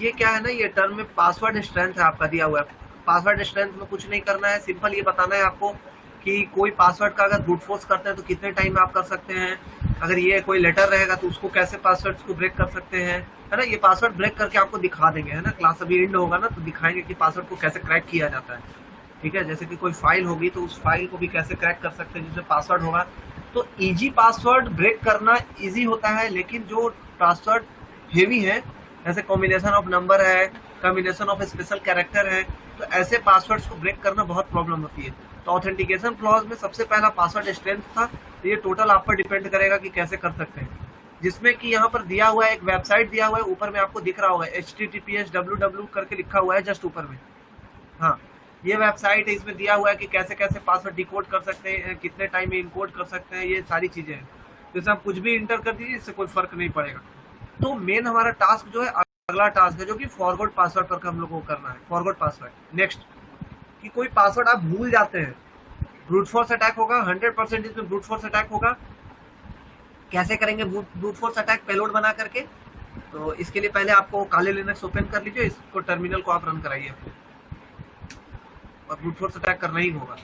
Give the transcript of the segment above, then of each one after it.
ये क्या है ना, ये टर्म में पासवर्ड स्ट्रेंथ है आपका दिया हुआ है। पासवर्ड स्ट्रेंथ में कुछ नहीं करना है, सिंपल ये बताना है आपको कि कोई पासवर्ड का अगर ब्रूट फोर्स करते हैं तो कितने टाइम में आप कर सकते हैं, अगर ये कोई लेटर रहेगा तो उसको कैसे पासवर्ड को ब्रेक कर सकते हैं, है ना। ये पासवर्ड ब्रेक करके आपको दिखा देंगे, है ना। क्लास अभी एंड होगा ना तो दिखाएंगे कि पासवर्ड को कैसे क्रैक किया जाता है, ठीक है। जैसे कि कोई फाइल होगी तो उस फाइल को भी कैसे क्रैक कर सकते हैं जिसमें पासवर्ड होगा। तो इजी पासवर्ड ब्रेक करना इजी होता है, लेकिन जो पासवर्ड हेवी है, जैसे कॉम्बिनेशन ऑफ नंबर है, कॉम्बिनेशन ऑफ स्पेशल कैरेक्टर है, तो ऐसे पासवर्ड्स को ब्रेक करना बहुत प्रॉब्लम होती है। तो ऑथेंटिकेशन क्लॉज में सबसे पहला पासवर्ड स्ट्रेंथ था, तो ये टोटल आप पर डिपेंड करेगा कि कैसे कर सकते हैं। जिसमें कि यहाँ पर दिया हुआ है, एक वेबसाइट दिया हुआ है, ऊपर में आपको दिख रहा होगा https www करके लिखा हुआ है जस्ट ऊपर में। हाँ, ये वेबसाइट है, इसमें दिया हुआ है कि कैसे कैसे पासवर्ड डिकोड कर सकते हैं, कितने टाइम में इनकोड कर सकते हैं, ये सारी चीजें हैं। जैसे आप कुछ भी इंटर कर दीजिए, इससे कोई फर्क नहीं पड़ेगा। तो मेन हमारा टास्क जो है, अगला टास्क है जो कि फॉरवर्ड पासवर्ड पर हम लोग को करना है। फॉरवर्ड पासवर्ड नेक्स्ट, कि कोई पासवर्ड आप भूल जाते हैं, ब्रूट फोर्स अटैक होगा, 100% इसमें ब्रूट फोर्स अटैक होगा। कैसे करेंगे ब्रूट फोर्स अटैक? पेलोड बना करके। तो इसके लिए पहले आपको काले लिनक्स ओपन कर लीजिए, इसको टर्मिनल को आप रन कराइए और ब्रूट फोर्स अटैक करना ही होगा,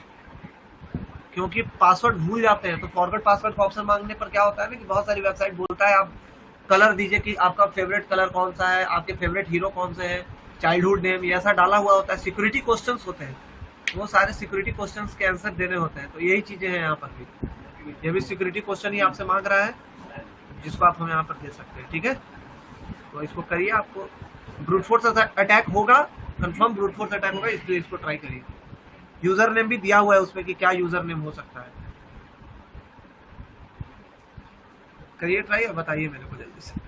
क्योंकि पासवर्ड भूल जाते हैं। तो फॉरवर्ड पासवर्ड का ऑप्शन मांगने पर क्या होता है ना कि बहुत सारी वेबसाइट बोलता है आप कलर दीजिए कि आपका फेवरेट कलर कौन सा है, आपके फेवरेट हीरो कौन से हैं, चाइल्डहुड नेम, ये ऐसा डाला हुआ होता है। सिक्योरिटी क्वेश्चंस होते हैं, वो सारे सिक्योरिटी क्वेश्चंस के आंसर देने होते हैं। तो यही चीजें हैं यहाँ पर भी, ये भी सिक्योरिटी क्वेश्चन ही आपसे मांग रहा है, जिसको आप हमें यहाँ पर दे सकते हैं, ठीक है। तो इसको करिए, आपको ब्रूट फोर्स अटैक होगा, कंफर्म ब्रूट फोर्स अटैक होगा, इसलिए इसको ट्राई करिए। यूजर नेम भी दिया हुआ है उसमें कि क्या यूजर नेम हो सकता है। करिए ट्राई और बताइए मेरे को जल्दी से।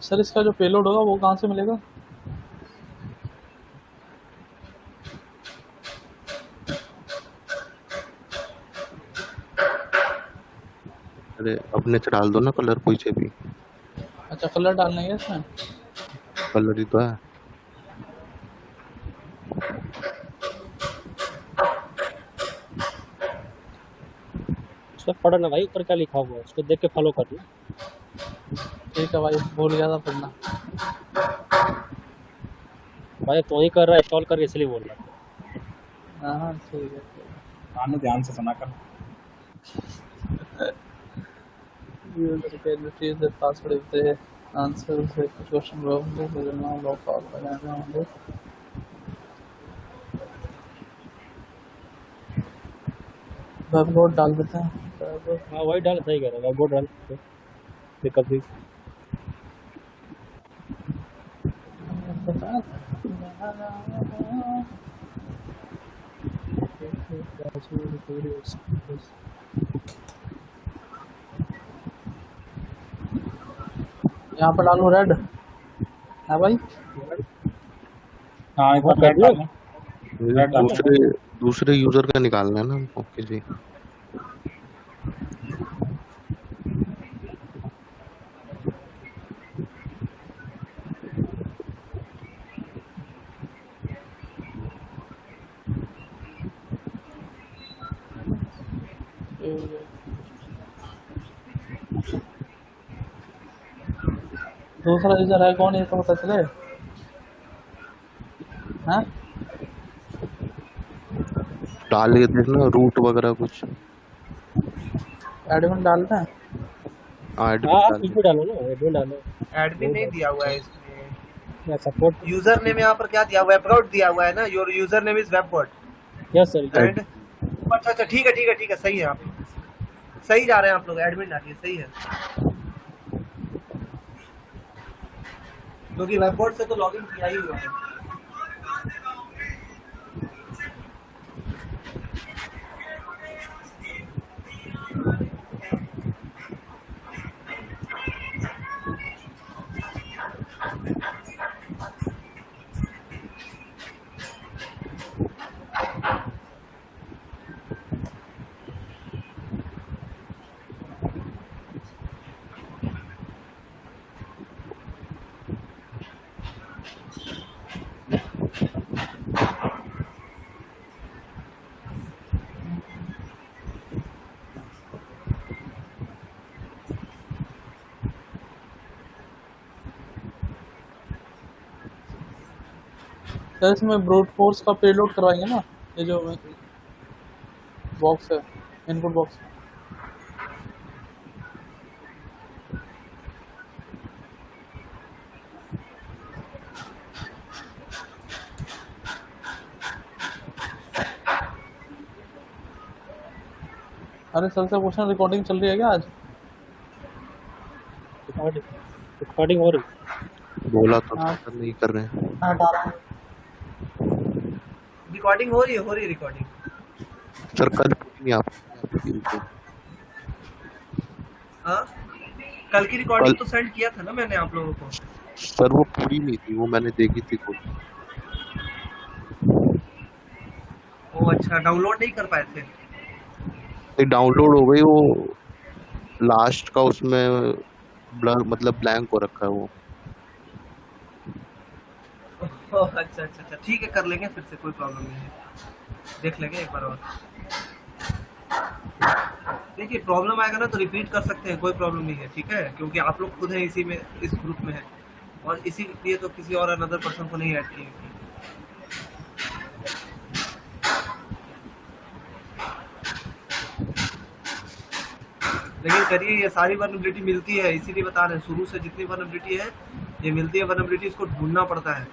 सर इसका जो पेलोड होगा वो कहाँ से मिलेगा? अरे अपने से डाल दो ना कलर, कोई से भी। अच्छा, कलर डालना है इसमें? कलर ही तो है। उसमें पढ़ना भाई, ऊपर क्या लिखा हुआ है उसको देख के फॉलो करना। ठीक है भाई, भूल गया था पढ़ना। भाई तो ही कर रहा है, इंस्टॉल करके इसलिए बोल रहा है। हाँ ठीक है। आने ध्यान से सुना कर। User can retrieve the password if they answer the question wrongly, they will not log out बनाना होंगे। वेब कोड डाल देते हैं। हाँ वही डाल, सही कह रहा है, वो डाल पिकअप भी। यहाँ पर डालू रेड है भाई। हाँ एक बार कर रेड दिया? डालना। दूसरे यूजर का निकालना है ना हमको किसी। दूसरा यूजर है कौन, ये तो पता चले। हाँ डाल के देखना रूट वगैरह कुछ। एडमिन डालना है। हाँ कुछ भी डालो ना, एडमिन डालो। एडमिन नहीं दिया हुआ है इसमें। या सपोर्ट। यूजर नेम यहाँ पर क्या दिया हुआ है? वेबवर्ड दिया हुआ है ना, your user name is webword. Yes sir. And अच्छा ठीक है ठीक है ठीक है, सही है, आप सही जा रहे हैं आप लोग। एडमिन डालिए, सही है, क्योंकि वेबवर्ड से तो लॉगिन किया ही हुआ है। सर इसमें ब्रूट फोर्स का पेलोड करवाएंगे ना, ये जो बॉक्स है, इनपुट बॉक्स। अरे सर से पूछना रिकॉर्डिंग चल रही है क्या आज? रिकॉर्डिंग हो रही। बोला तो हाँ। सर नहीं कर रहे हैं। हाँ डाल। रिकॉर्डिंग हो रही है रिकॉर्डिंग। सर कल नहीं आप हाँ, कल की रिकॉर्डिंग कल- तो सेंड किया था ना मैंने आप लोगों को। सर वो पूरी नहीं थी, वो मैंने देखी थी खुद। वो अच्छा, डाउनलोड नहीं कर पाए थे। डाउनलोड हो गई वो, लास्ट का उसमें ब्लर मतलब ब्लैंक हो रखा है वो। ओह, अच्छा अच्छा अच्छा, ठीक है, कर लेंगे फिर से, कोई प्रॉब्लम नहीं है, देख लेंगे एक बार और। देखिए प्रॉब्लम आएगा ना तो रिपीट कर सकते हैं, कोई प्रॉब्लम नहीं है, ठीक है, क्योंकि आप लोग खुद हैं इसी में, इस ग्रुप में है, और इसीलिए तो किसी और अनदर पर्सन को नहीं ऐड किए। लेकिन करिए, ये सारी वर्नेबिलिटी मिलती है, इसीलिए बता रहे हैं, शुरू से जितनी वर्नेबिलिटी है ये मिलती है वर्नेबिलिटी, इसको ढूंढना पड़ता है।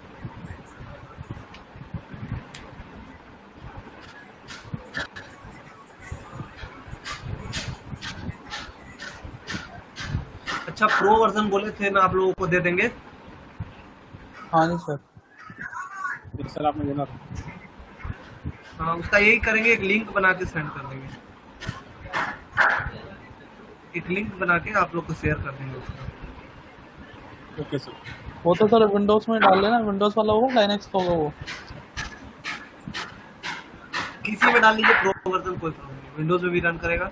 अच्छा, प्रो वर्जन बोले थे ना आप लोगों को दे देंगे। हाँ जी सर। पिक्सल आपने बोला था। हाँ, उसका यही करेंगे, एक लिंक बना के सेंड कर देंगे, एक लिंक बना के आप लोग को शेयर कर देंगे उसका। Okay sir. वो तो सर विंडोज में डाल लेना, विंडोज वाला होगा, लाइनक्स का होगा वो। किसी में डाल लीजिए प्रो वर्जन, कोई प्रॉब्लम नहीं, विंडोज में भी रन करेगा।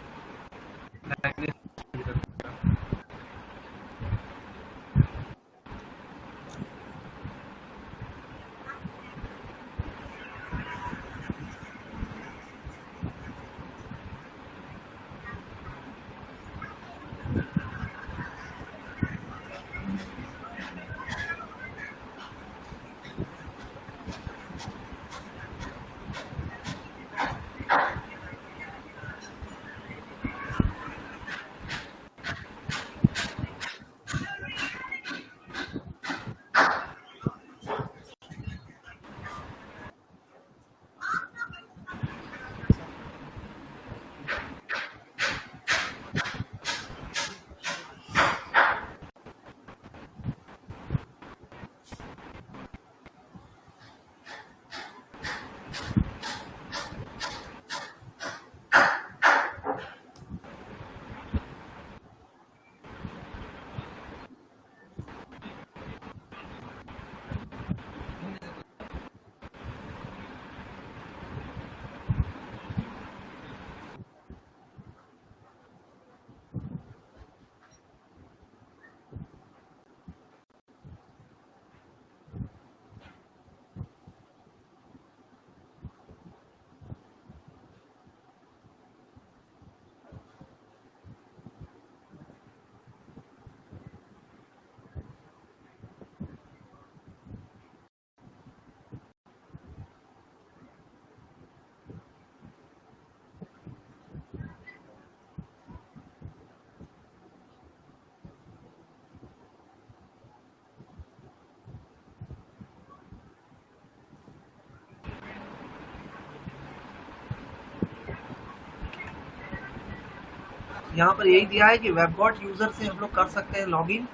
यहाँ पर यही दिया है कि वेबबॉट यूजर से हम लोग कर सकते हैं लॉगिन,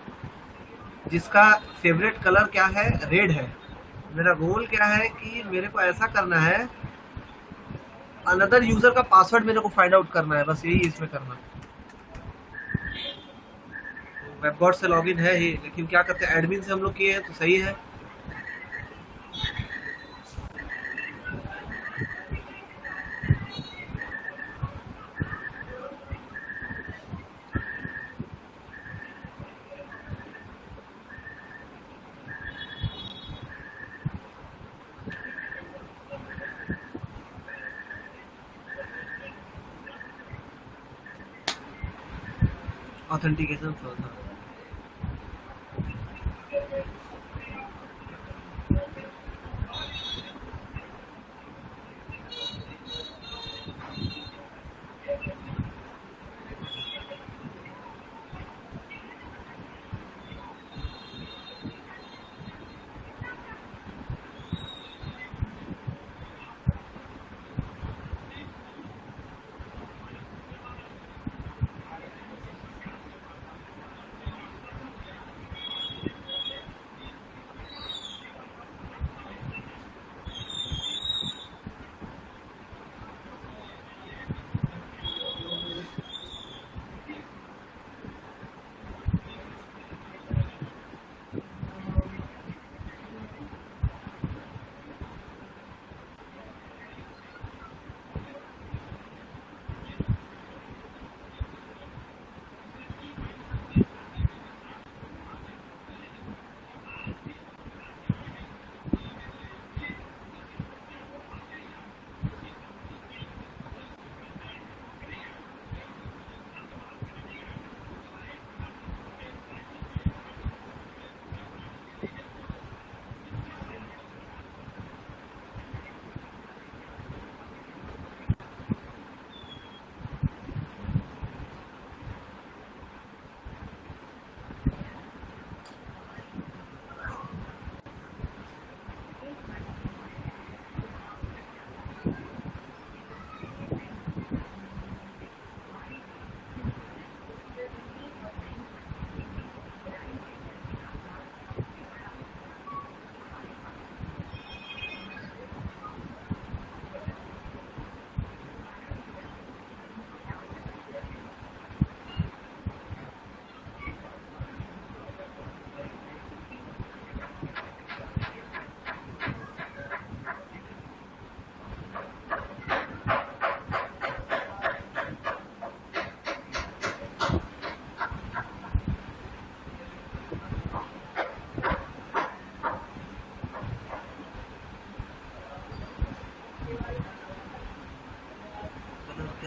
जिसका फेवरेट कलर क्या है, रेड है। मेरा गोल क्या है कि मेरे को ऐसा करना है, अनदर यूजर का पासवर्ड मेरे को फाइंड आउट करना है, बस यही इसमें करना है। वेबबॉट से लॉगिन है ही, लेकिन क्या करते हैं, एडमिन से हम लोग किए हैं तो सही है। ऑथेंटिकेशन था।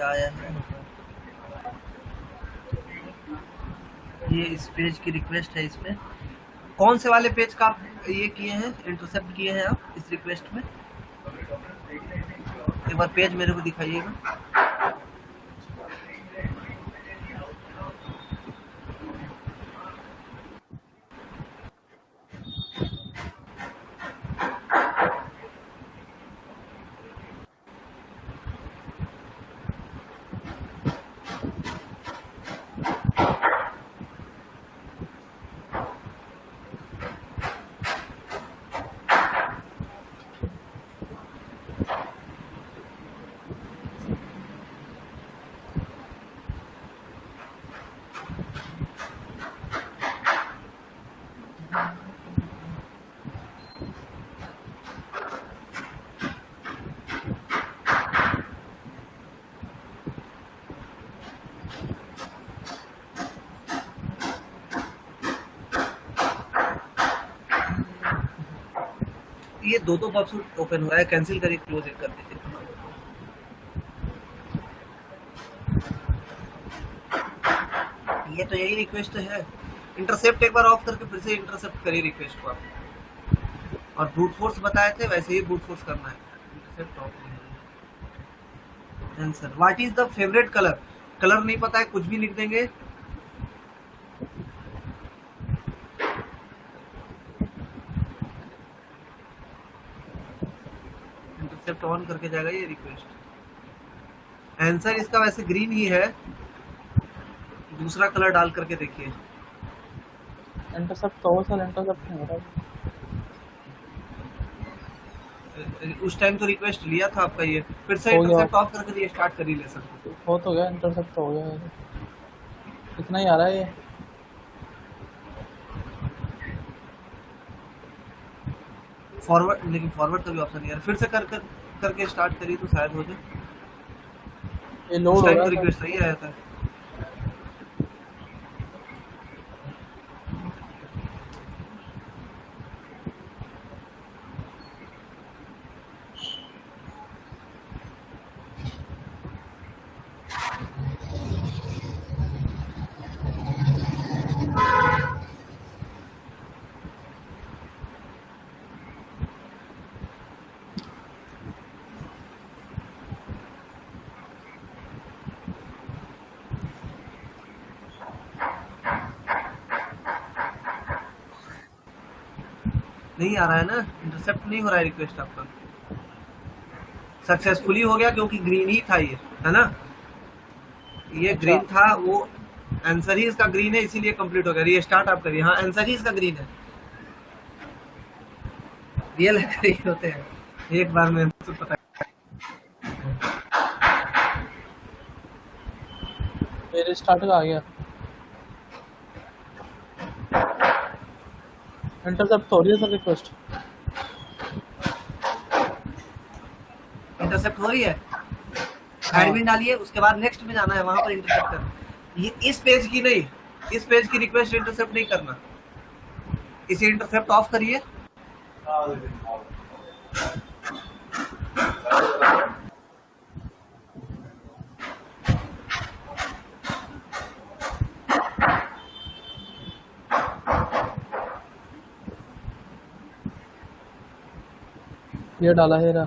क्या आया है। ये इस पेज की रिक्वेस्ट है। इसमें कौन से वाले पेज का आप ये किए हैं, इंटरसेप्ट किए हैं आप इस रिक्वेस्ट में? एक बार पेज मेरे को दिखाइएगा। ये दो बॉक्स ओपन हो रहा है, कैंसिल करिए, क्लोज कर दीजिए। ये तो यही रिक्वेस्ट है। इंटरसेप्ट एक बार ऑफ करके फिर से इंटरसेप्ट करिए रिक्वेस्ट को आप। और ब्रूट फोर्स बताए थे वैसे ही ब्रूट फोर्स करना है। इंटरसेप्ट ऑफ नहीं। Answer what is the favourite colour? Colour नहीं पता है, कुछ भी लिख देंगे। इंटरसेप्ट ऑन करके जाएगा ये रिक्वेस्ट। आंसर इसका वैसे ग्रीन ही है, दूसरा कलर डाल करके देखिए। इंटरसेप्ट तो सर इंटरसेप्ट नहीं हो रहा। उस टाइम तो रिक्वेस्ट लिया था आपका, ये फिर से हो गया। इंटरसेप्ट ऑफ करके ये स्टार्ट कर ही ले सकते। हो तो गया, इंटरसेप्ट हो गया। इतना ही आ रहा है ये। फॉरवर्ड, लेकिन फॉरवर्ड का भी ऑप्शन नहीं है। फिर से करके स्टार्ट करिए तो शायद हो जाए। ये लोड हो उस टाइम रहा तो है। रिक्वेस्ट सही आया था। नहीं आ रहा है ना, इंटरसेप्ट नहीं हो रहा है रिक्वेस्ट आपका। सक्सेसफुली हो गया क्योंकि ग्रीन ही था ये, है ना। ये अच्छा। ग्रीन था, वो आंसर ही इसका ग्रीन है, इसीलिए कंप्लीट हो गया। रीस्टार्ट आप करिए। हाँ, आंसर ही इसका ग्रीन है। रियल ही होते हैं, एक बार में तो पता है। मेरे स्टार्ट का आ गया। इंटरसेप्ट हो रही है सर रिक्वेस्ट। इंटरसेप्ट हो रही है। हाँ। एडमिन डालिए, उसके बाद नेक्स्ट में जाना है, वहां पर इंटरसेप्ट करना। ये इस पेज की नहीं, इस पेज की रिक्वेस्ट इंटरसेप्ट नहीं करना। इसे इंटरसेप्ट ऑफ करिए। ये डाला है रहा।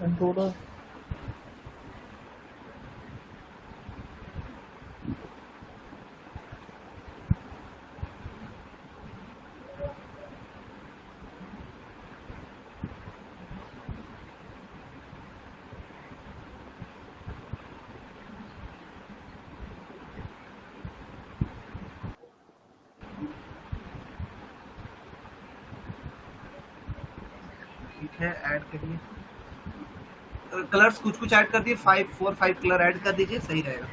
इंट्रूडर। ठीक है, ऐड करिए। कलर्स कुछ कुछ ऐड कर दिए, 4-5 कलर ऐड कर दीजिए, सही रहेगा।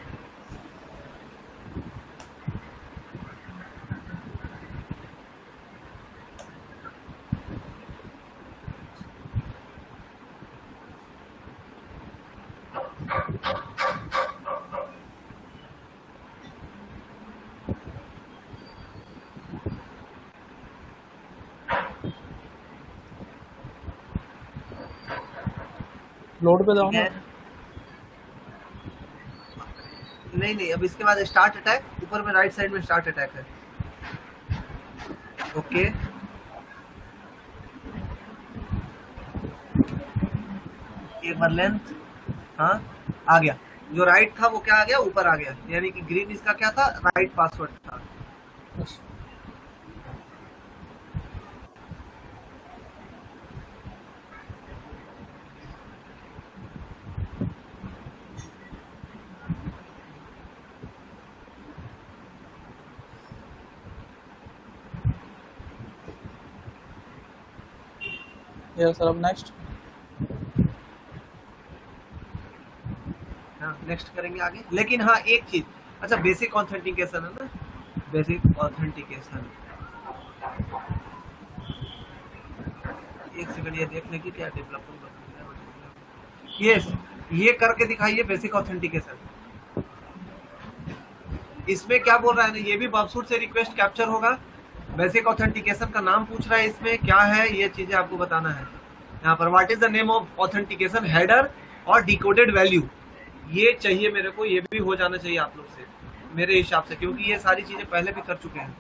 लोड पे जाओ ठीक ना। है, नहीं अब इसके बाद स्टार्ट अटैक, ऊपर में राइट साइड में स्टार्ट अटैक है। ओके, एक बार लेंथ, हाँ आ गया। जो राइट था वो क्या आ गया, ऊपर आ गया, यानी कि ग्रीन इसका क्या था, राइट पासवर्ड था। बस। यस सर, अब नेक्स्ट। हाँ नेक्स्ट करेंगे आगे, लेकिन हाँ एक चीज, अच्छा बेसिक ऑथेंटिकेशन है ना, बेसिक ऑथेंटिकेशन, एक सेकंड ये देखने की क्या डेवलपमेंट, यस ये करके दिखाइए बेसिक ऑथेंटिकेशन। इसमें क्या बोल रहा है ना, ये भी बबसूट से रिक्वेस्ट कैप्चर होगा। बेसिक ऑथेंटिकेशन का नाम पूछ रहा है, इसमें क्या है ये चीजें आपको बताना है। यहाँ पर what is the name of authentication, header और डिकोडेड वैल्यू, ये चाहिए मेरे को, ये भी हो जाना चाहिए आप लोग से मेरे हिसाब से, क्योंकि ये सारी चीजें पहले भी कर चुके हैं।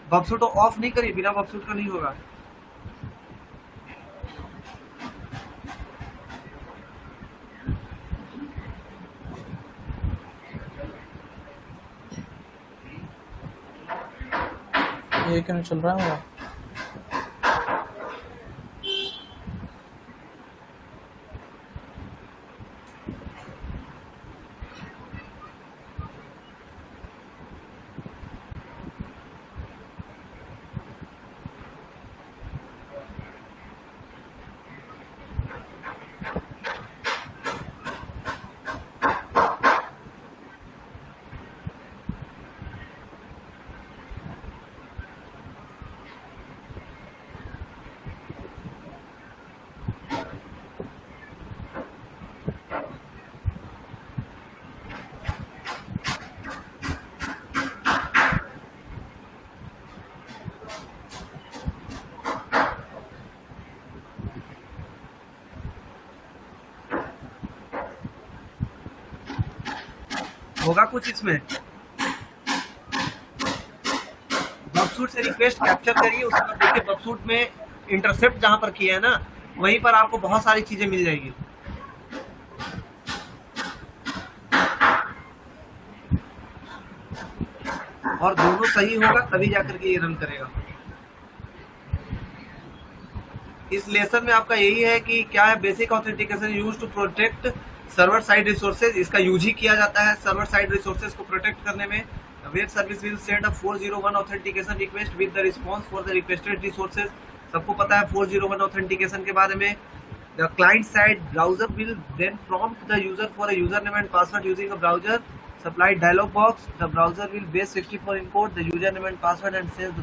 बबसूट ऑफ नहीं करिए, बिना बबसूट का नहीं होगा। ये क्यों चल रहा है वो? होगा कुछ इसमें, बबसूट से रिक्वेस्ट कैप्चर करिए, उसके बाद देखिए बबसूट में इंटरसेप्ट जहां पर किया है ना, वहीं पर आपको बहुत सारी चीजें मिल जाएगी। और दोनों सही होगा तभी जाकर के ये रन करेगा। इस लेसन में आपका यही है कि क्या है, basic authentication use to protect server side resources, इसका यूज ही किया जाता है सर्वर साइड रिसोर्सेज को प्रोटेक्ट करने में। Web service will send a 401 authentication request with the response for the requested resources. सबको पता है 401 ऑथेंटिकेशन के बारे में। The client side browser will then prompt the user for a user name and password using a browser supplied dialog box. The browser will base 64 encode the user name and password and send.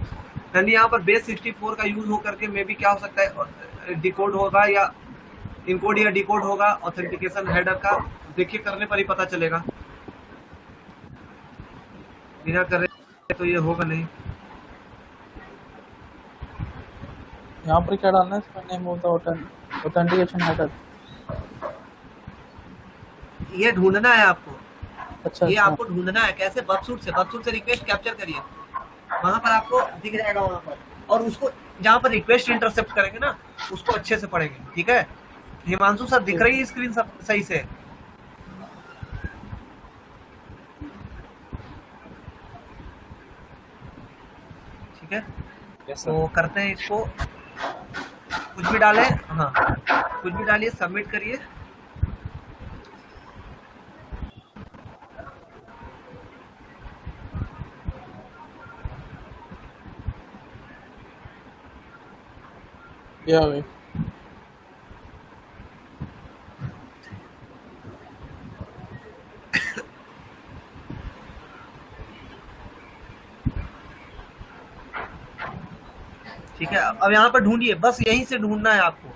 यानी यहाँ पर base 64 का use होकर के मे भी क्या हो सकता है, डिकोड होगा या इनकोड या डिकोड होगा ऑथेंटिकेशन हेडर का। देखिए करने पर ही पता चलेगा, बिना करे तो ये होगा नहीं। यहाँ पर क्या डालना है, इसका नेम होता है ऑथेंटिकेशन हेडर। ये ढूंढना है आपको, अच्छा ये अच्छा। आपको ढूंढना है कैसे, बबसूट से रिक्वेस्ट कैप्चर करिए, वहां पर आपको दिख जाएगा वहां पर, और उसको जहां पर रिक्वेस्ट इंटरसेप्ट करेंगे ना उसको अच्छे से पढ़ेंगे। ठीक है हिमांशु सर, दिख रही है स्क्रीन सब सही से? ठीक है तो करते हैं इसको, कुछ भी डालें, हाँ कुछ भी डालिए, सबमिट करिए। क्या भाई? ठीक है अब यहाँ पर ढूंढिए, बस यहीं से ढूंढना है आपको।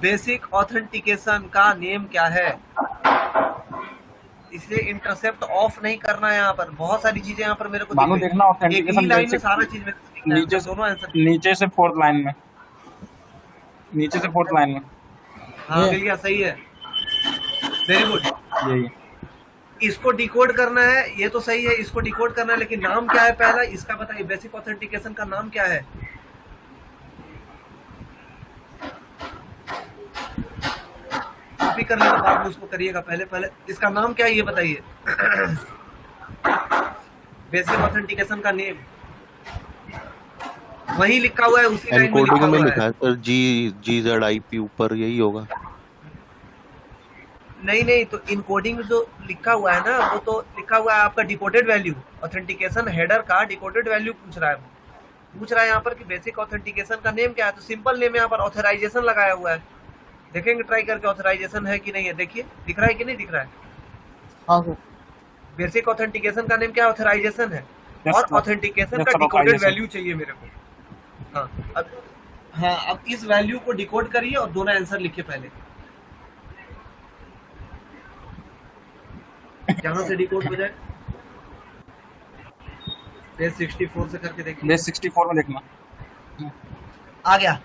बेसिक ऑथेंटिकेशन का नेम क्या है, इसे इंटरसेप्ट ऑफ नहीं करना है। यहाँ पर बहुत सारी चीजें यहाँ पर मेरे को मानो देखना ऑथेंटिकेशन लाइन में सारा चीज नीचे दोनों आंसर नीचे से फोर्थ लाइन में, नीचे से फोर्थ लाइन में हाँ ये मिल गया, सही है, वेरी गुड। ये इसको डिकोड करना है, ये तो सही है, इसको डिकोड करना है, लेकिन नाम क्या है पहला इसका बताइए, बेसिक ऑथेंटिकेशन का नाम क्या है? कॉपी करने के बाद में उसको करिएगा, पहले पहले इसका नाम क्या है ये बताइए। बेसिक ऑथेंटिकेशन का नेम वही लिखा हुआ है, उसी लाइन में एनकोडिंग लिखा में हुआ लिखा है। है सर, GZIP ऊपर यही होगा। नहीं नहीं, तो इनकोडिंग जो लिखा हुआ है ना, वो तो लिखा हुआ है आपका डिकोडेड वैल्यू, ऑथेंटिकेशन हेडर का डिकोडेड वैल्यू पूछ रहा है, पूछ रहा है यहाँ पर कि बेसिक ऑथेंटिकेशन का नेम क्या है, तो सिंपल नेम यहाँ पर ऑथराइजेशन लगाया हुआ है। देखेंगे ट्राई करके ऑथराइजेशन है कि नहीं है, देखिए दिख रहा है कि नहीं दिख रहा है। हाँ सर। बेसिक ऑथेंटिकेशन का नेम क्या ऑथराइजेशन है, Yes, और sir. ऑथेंटिकेशन Yes, का sir, डिकोडेड authorization. वैल्यू चाहिए मेरे को। अब इस वैल्यू को डिकोड करिए और दोनों आंसर लिखिए पहले। जहां से डिकोड हो जाए, पेज 64 से करके देखिए। बेस 64 में देखना। आ गया,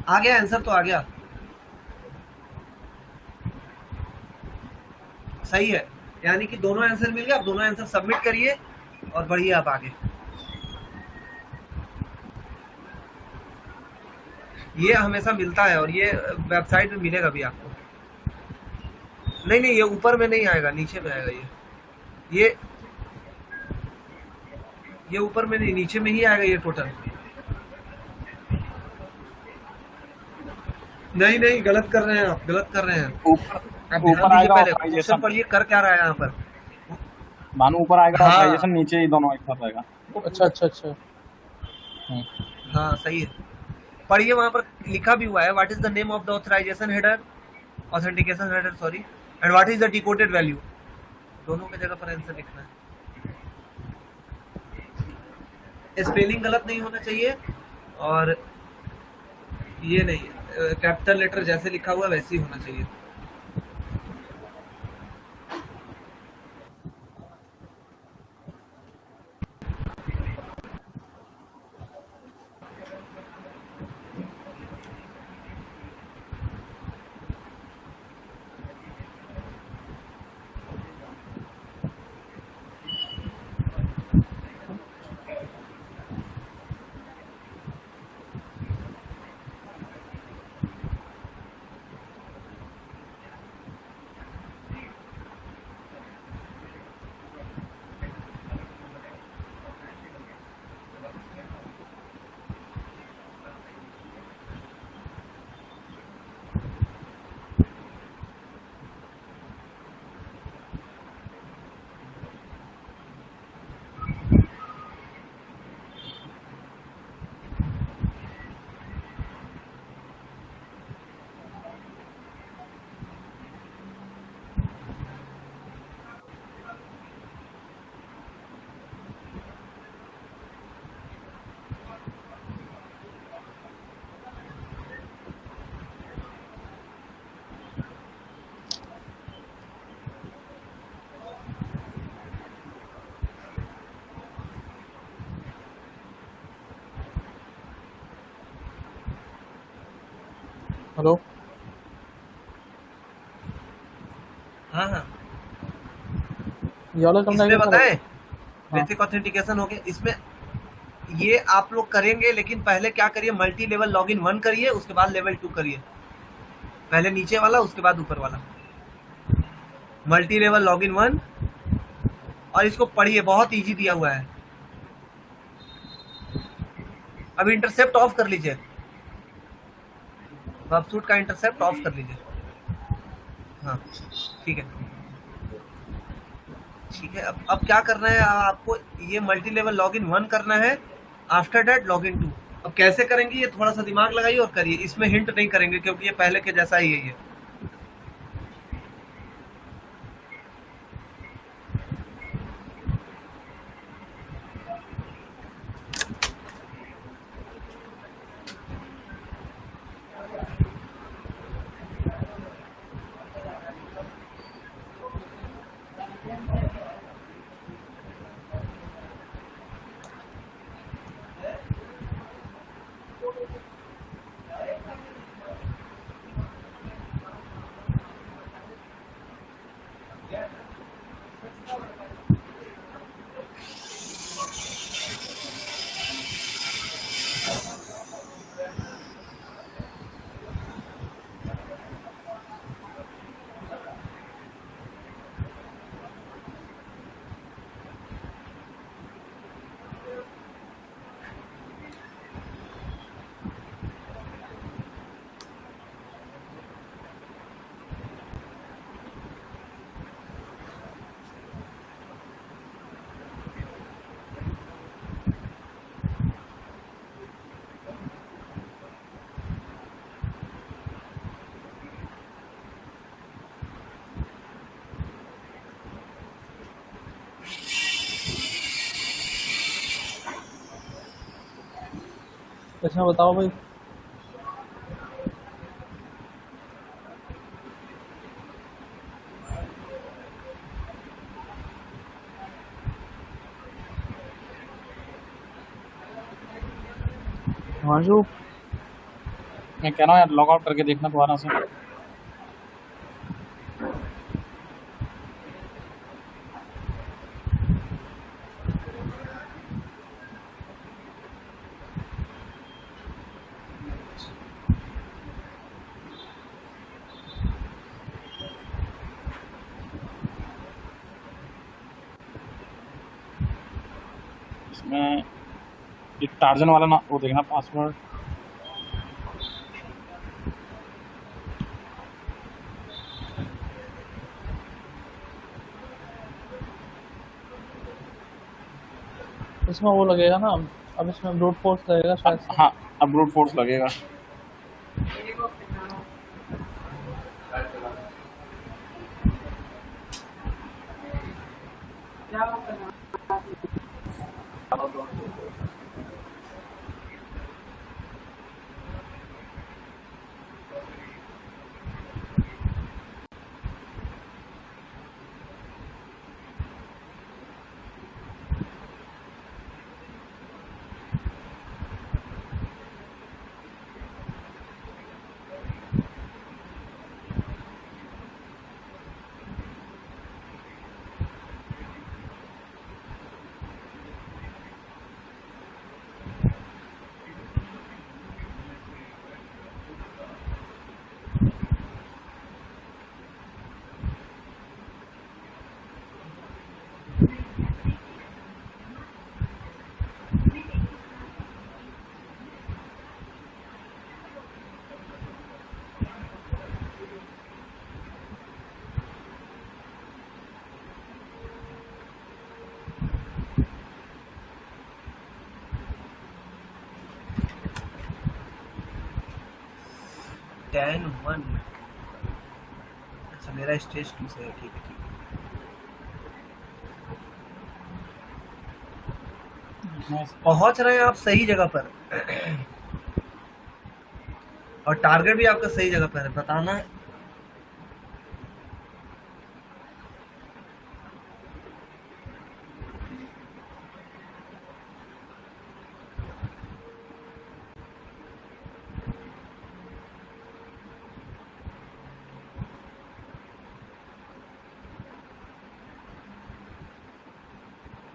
आ गया आंसर, तो आ गया, सही है, यानी कि दोनों आंसर मिल गए। अब दोनों आंसर सबमिट करिए और बढ़िए आप आगे। ये हमेशा मिलता है और ये वेबसाइट में मिलेगा भी आपको। नहीं नहीं, ये ऊपर में नहीं आएगा, नीचे में आएगा ये ऊपर में नहीं, नीचे में ही आएगा ये टोटल। नहीं नहीं, गलत कर रहे हैं आप, गलत कर रहे हैं। ऊपर आप ध्यान ऊपर दीजिए आएगा पहले, ऑथराइजेशन। क्वेश्चन पढ़िए कर क्या रहा है यहाँ पर। मानो ऊपर आएगा हाँ। ऑथराइजेशन, नीचे ही दोनों एक साथ रहेगा। अच्छा अच्छा अच्छा। हाँ सही है, पढ़िए, वहां पर लिखा भी हुआ है, what is the name of the authorization header, authentication header sorry, and what is the decoded value, दोनों की जगह पर आंसर लिखना है। स्पेलिंग गलत नहीं होना चाहिए, और ये नहीं, कैपिटल लेटर जैसे लिखा हुआ है वैसे ही होना चाहिए। हेलो। हाँ हाँ, ये वाला करना है इसमें क्या? बताएं, हाँ। बेसिक ऑथेंटिकेशन हो गया। इसमें ये आप लोग करेंगे, लेकिन पहले क्या करिए, मल्टी लेवल लॉगिन 1 करिए, उसके बाद लेवल 2 करिए। पहले नीचे वाला, उसके बाद ऊपर वाला, मल्टी लेवल लॉगिन 1, और इसको पढ़िए, बहुत इजी दिया हुआ है। अब इंटरसेप्ट ऑफ कर लीजिए, वेबसूट का इंटरसेप्ट ऑफ कर लीजिए। हाँ ठीक है, ठीक है। अब क्या करना है आपको, ये मल्टी लेवल लॉगिन 1 करना है, आफ्टर दैट लॉगिन 2। अब कैसे करेंगे ये थोड़ा सा दिमाग लगाइए और करिए, इसमें हिंट नहीं करेंगे क्योंकि ये पहले के जैसा ही है ये। इसमें बताओ भाई। हिमांशु मैं कह रहा हूँ यार लॉग आउट करके देखना दोबारा से। इसमें एक टार्जन वाला ना वो देखना पासवर्ड। इसमें वो लगेगा ना, अब इसमें ब्रूट फोर्स लगेगा शायद से। हाँ अब ब्रूट फोर्स लगेगा। टैन 1। अच्छा मेरा स्टेज 2 से है, ठीक है ठीक है। पहुंच रहे हैं आप सही जगह पर और टारगेट भी आपका सही जगह पर है, बताना है।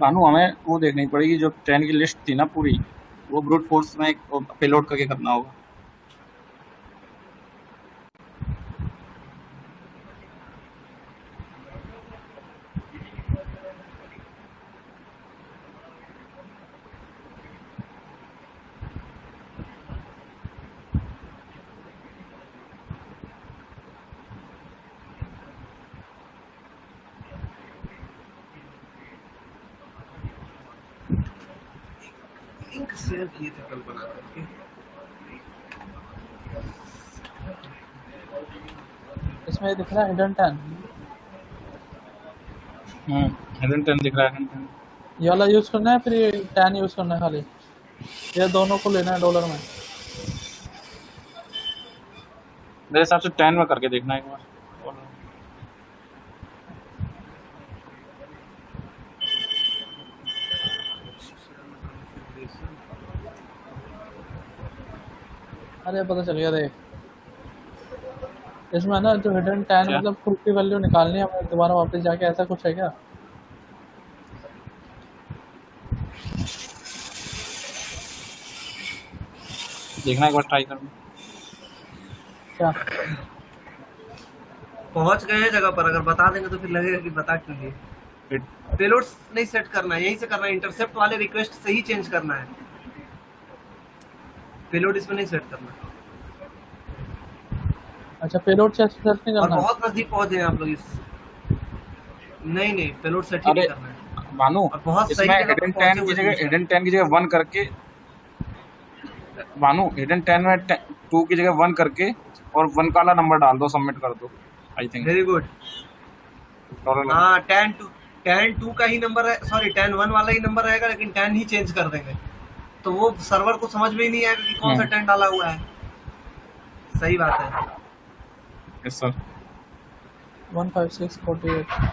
भानु हमें वो देखनी पड़ेगी जो ट्रेन की लिस्ट थी ना पूरी, वो ब्रूट फोर्स में पेलोड करके करना होगा। लिंक शेयर किए थे कल बना करके। इसमें दिख रहा है हिडन 10। हिडन 10 दिख रहा है। हिडन 10 ये वाला यूज करना है फिर ये 10 यूज करना है खाली, ये दोनों को लेना है डॉलर में। मेरे हिसाब से 10 में करके देखना एक बार। अरे पता चल गया देख, इसमें ना जो हिडन 10 क्या? मतलब खुद की वैल्यू निकालनी है हमें दोबारा वापस जाके, ऐसा कुछ है क्या? देखना एक बार ट्राई करना। क्या पहुंच गए हैं जगह पर, अगर बता देंगे तो फिर लगेगा कि बता क्यों दिए। पेलोड्स नहीं सेट करना है, यहीं से करना है। इंटरसेप्ट वाले रिक्वेस्ट से ही चेंज करना है, पेलोड इसमें नहीं सेट करना। अच्छा पेलोड से सर्च नहीं और करना? बहुत नजदीक पहुंचे हैं आप लोग इस। नहीं पेलोड सेट ही नहीं करना है। भानु और बहुत सही इसमें जगह पर हिडन पहुंचे 10 की हुए जगह हैं। हिडन 10 की जगह 1 करके, भानु हिडन 10 में 2 की जगह 1 करके और 1 का वाला नंबर डाल दो, सबमिट कर दो। I think very good. हाँ 10 2 का ही नंबर है, सॉरी 10 1 वाला ही नंबर रहेगा, लेकिन 10 ही चेंज कर देंगे। तो वो सर्वर को समझ में ही नहीं आएगा कि कौन सा टेंट डाला हुआ है। सही बात है। Yes sir. 15648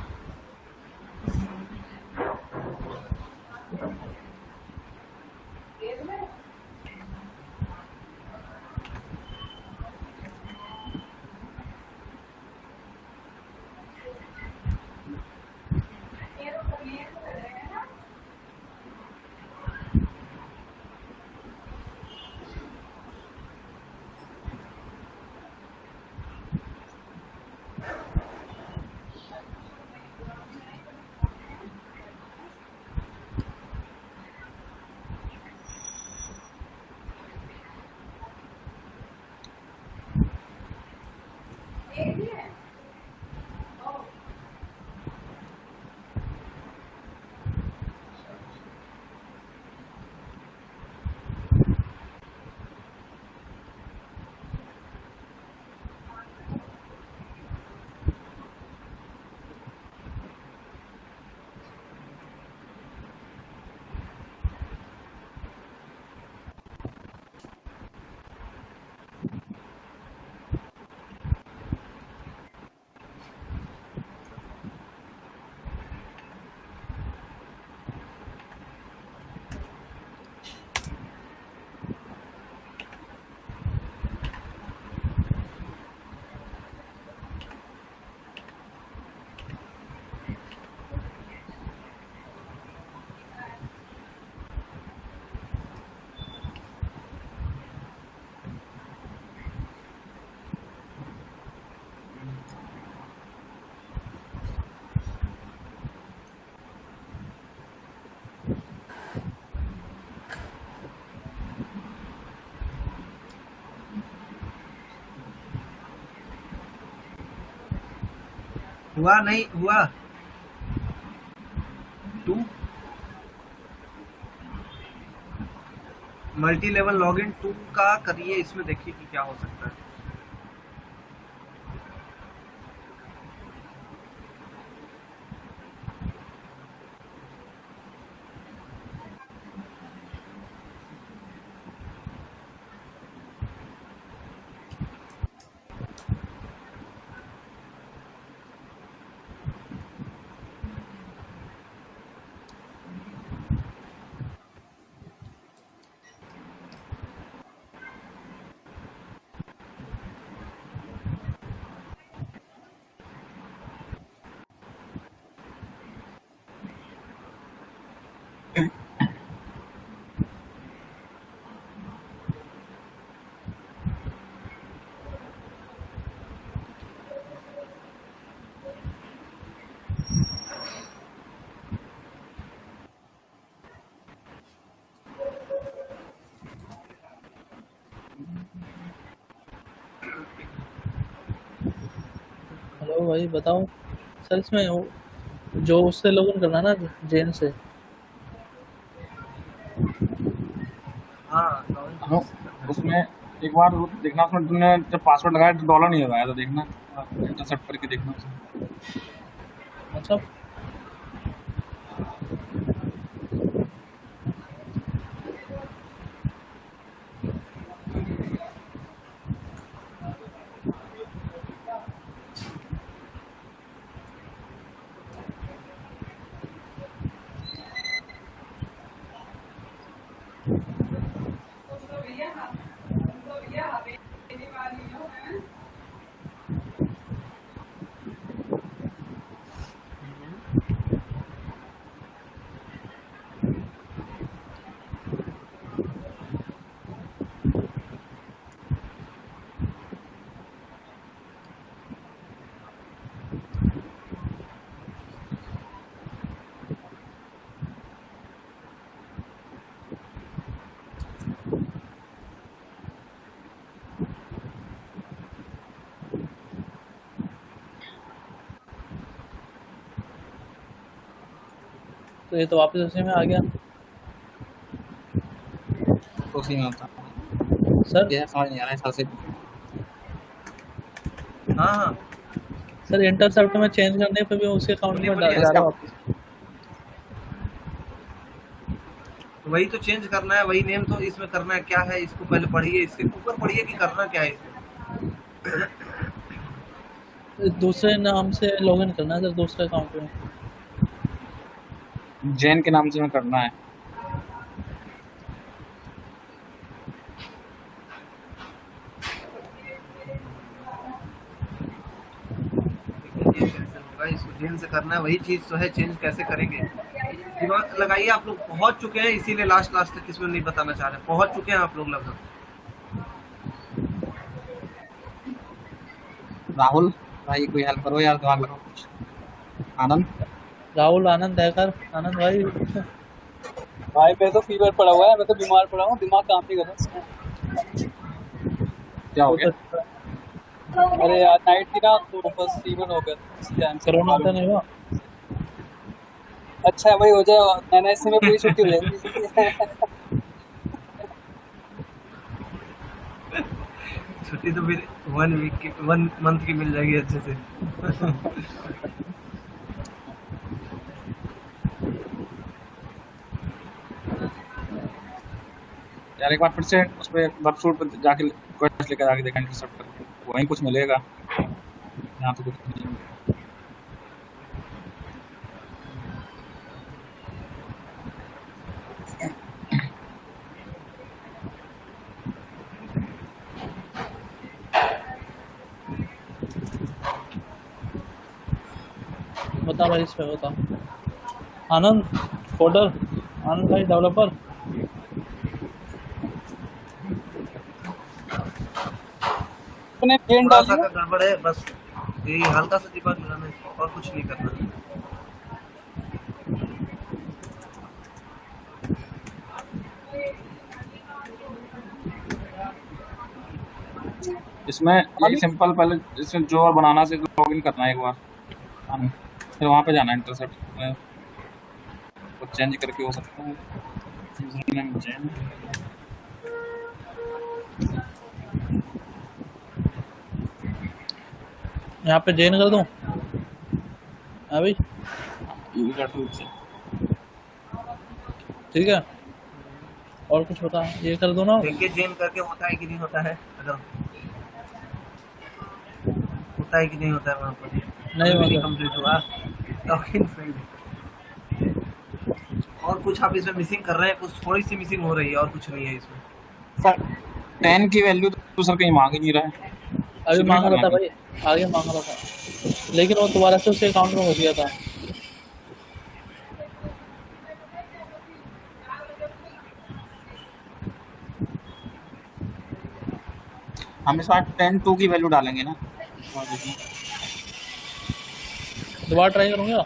हुआ नहीं हुआ 2 मल्टी लेवल लॉगिन 2 का करिए, इसमें देखिए कि क्या हो सकता है। हेलो भाई बताओ सर, इसमें जो उससे लॉगिन करना ना, जेन से। हाँ हाँ, उसमें एक बार वो देखना, उसमें तुमने जब पासवर्ड लगाया तो डॉलर नहीं लगाया, तो देखना इंटरसेप्ट करके देखना उसे। अच्छा तो ये तो वापस उसी में आ गया तो उसी में होता सर। ये समझ नहीं आ रहा है साल से। हाँ हाँ सर इंटरसेप्ट में चेंज करने पे भी उसी अकाउंट में बोलिए, जा रहा है वापस। तो वही तो चेंज करना है, वही नेम तो इसमें करना है। क्या है इसको पहले पढ़िए, इसके ऊपर पढ़िए कि करना क्या है इसमें। दूसरे नाम से लॉगिन करना है सर, दूसरे अकाउंट में। जैन के नाम से में करना है। ये कैसे होगा, इसको जेन से करना है, वही चीज तो है, चेंज कैसे करेंगे दिमाग लगाइए। आप लोग पहुंच चुके हैं, इसीलिए लास्ट तक इसमें नहीं बताना चाह रहे, पहुंच चुके हैं आप लोग लगभग। राहुल भाई कोई हेल्प करो यार, दिमाग लगाओ कुछ। आनंद राहुल आनंद है कर, आनंद भाई। भाई मेरे तो फीवर पड़ा हुआ है, मैं तो बीमार पड़ा हूँ, दिमाग काम नहीं कर रहा इसमें। क्या हो गया? अरे यार नाइट थी ना तो बस फीवर हो गया इसलिए टाइम से कोरोना तो नहीं हुआ? अच्छा वही हो जाए, NIC में पूरी छुट्टी हो जाएगी। छुट्टी तो फिर 1 वीक की 1 मंथ की मिल जाएगी अच्छे से। यार एक बार फिर से उस पे वेबसाइट पे जाके क्वेश्चन लेकर आके देखा, इंटरसेप्ट करके वहीं कुछ मिलेगा, यहाँ तो कुछ नहीं है। बता भाई इस पे बता। आनंद कोडर, आनंद भाई डेवलपर। अपने पेन थोड़ा सा डालिए। का गड़बड़ है, बस यही हल्का सा दिमाग लगाना है इसको, और कुछ नहीं करना। इसमें यही सिंपल, पहले इसमें जो और बनाना से लॉगिन करना है एक बार, फिर वहाँ पे जाना है इंटरसेप्ट में, वो चेंज करके हो सकता है। यूजरनेम जैन, यहाँ पे जेन कर दूँ? हाँ भाई यूजर टूल से। ठीक है, और कुछ बता, ये कर दो ना। देखिए जेन करके होता है कि नहीं होता है, अगर होता है कि नहीं होता है वहाँ पर। नहीं होता। कंप्लीट हुआ, लॉगिन फेल्ड। और कुछ आप इसमें मिसिंग कर रहे हैं, कुछ थोड़ी सी मिसिंग हो रही है, और कुछ नहीं है इसमें। सर 10 की वैल्यू तो सर कहीं मांग ही नहीं रहा है। अभी मांग रहा था भाई, आगे मांग रहा था, लेकिन वो दोबारा से उसके अकाउंट में हो गया था। हम इस बार 10-2 की वैल्यू डालेंगे ना, दोबारा ट्राई करूँगा।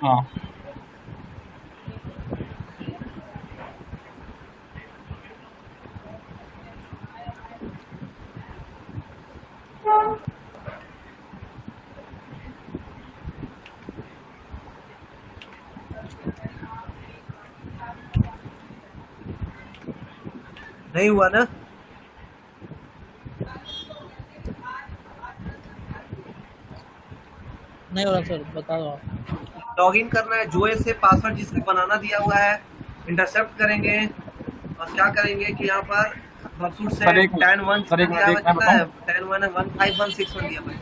हाँ नहीं हुआ ना? नहीं हो रहा सर, बता दो। लॉगिन करना है, जोए से पासवर्ड जिसको बनाना दिया हुआ है, इंटरसेप्ट करेंगे और क्या करेंगे कि यहाँ पर वर्कसूट से सर एक 10-1 सर एक दिया हुआ, मिनट, मैं कितना है? 10-1 है, 15161 दिया हुआ है।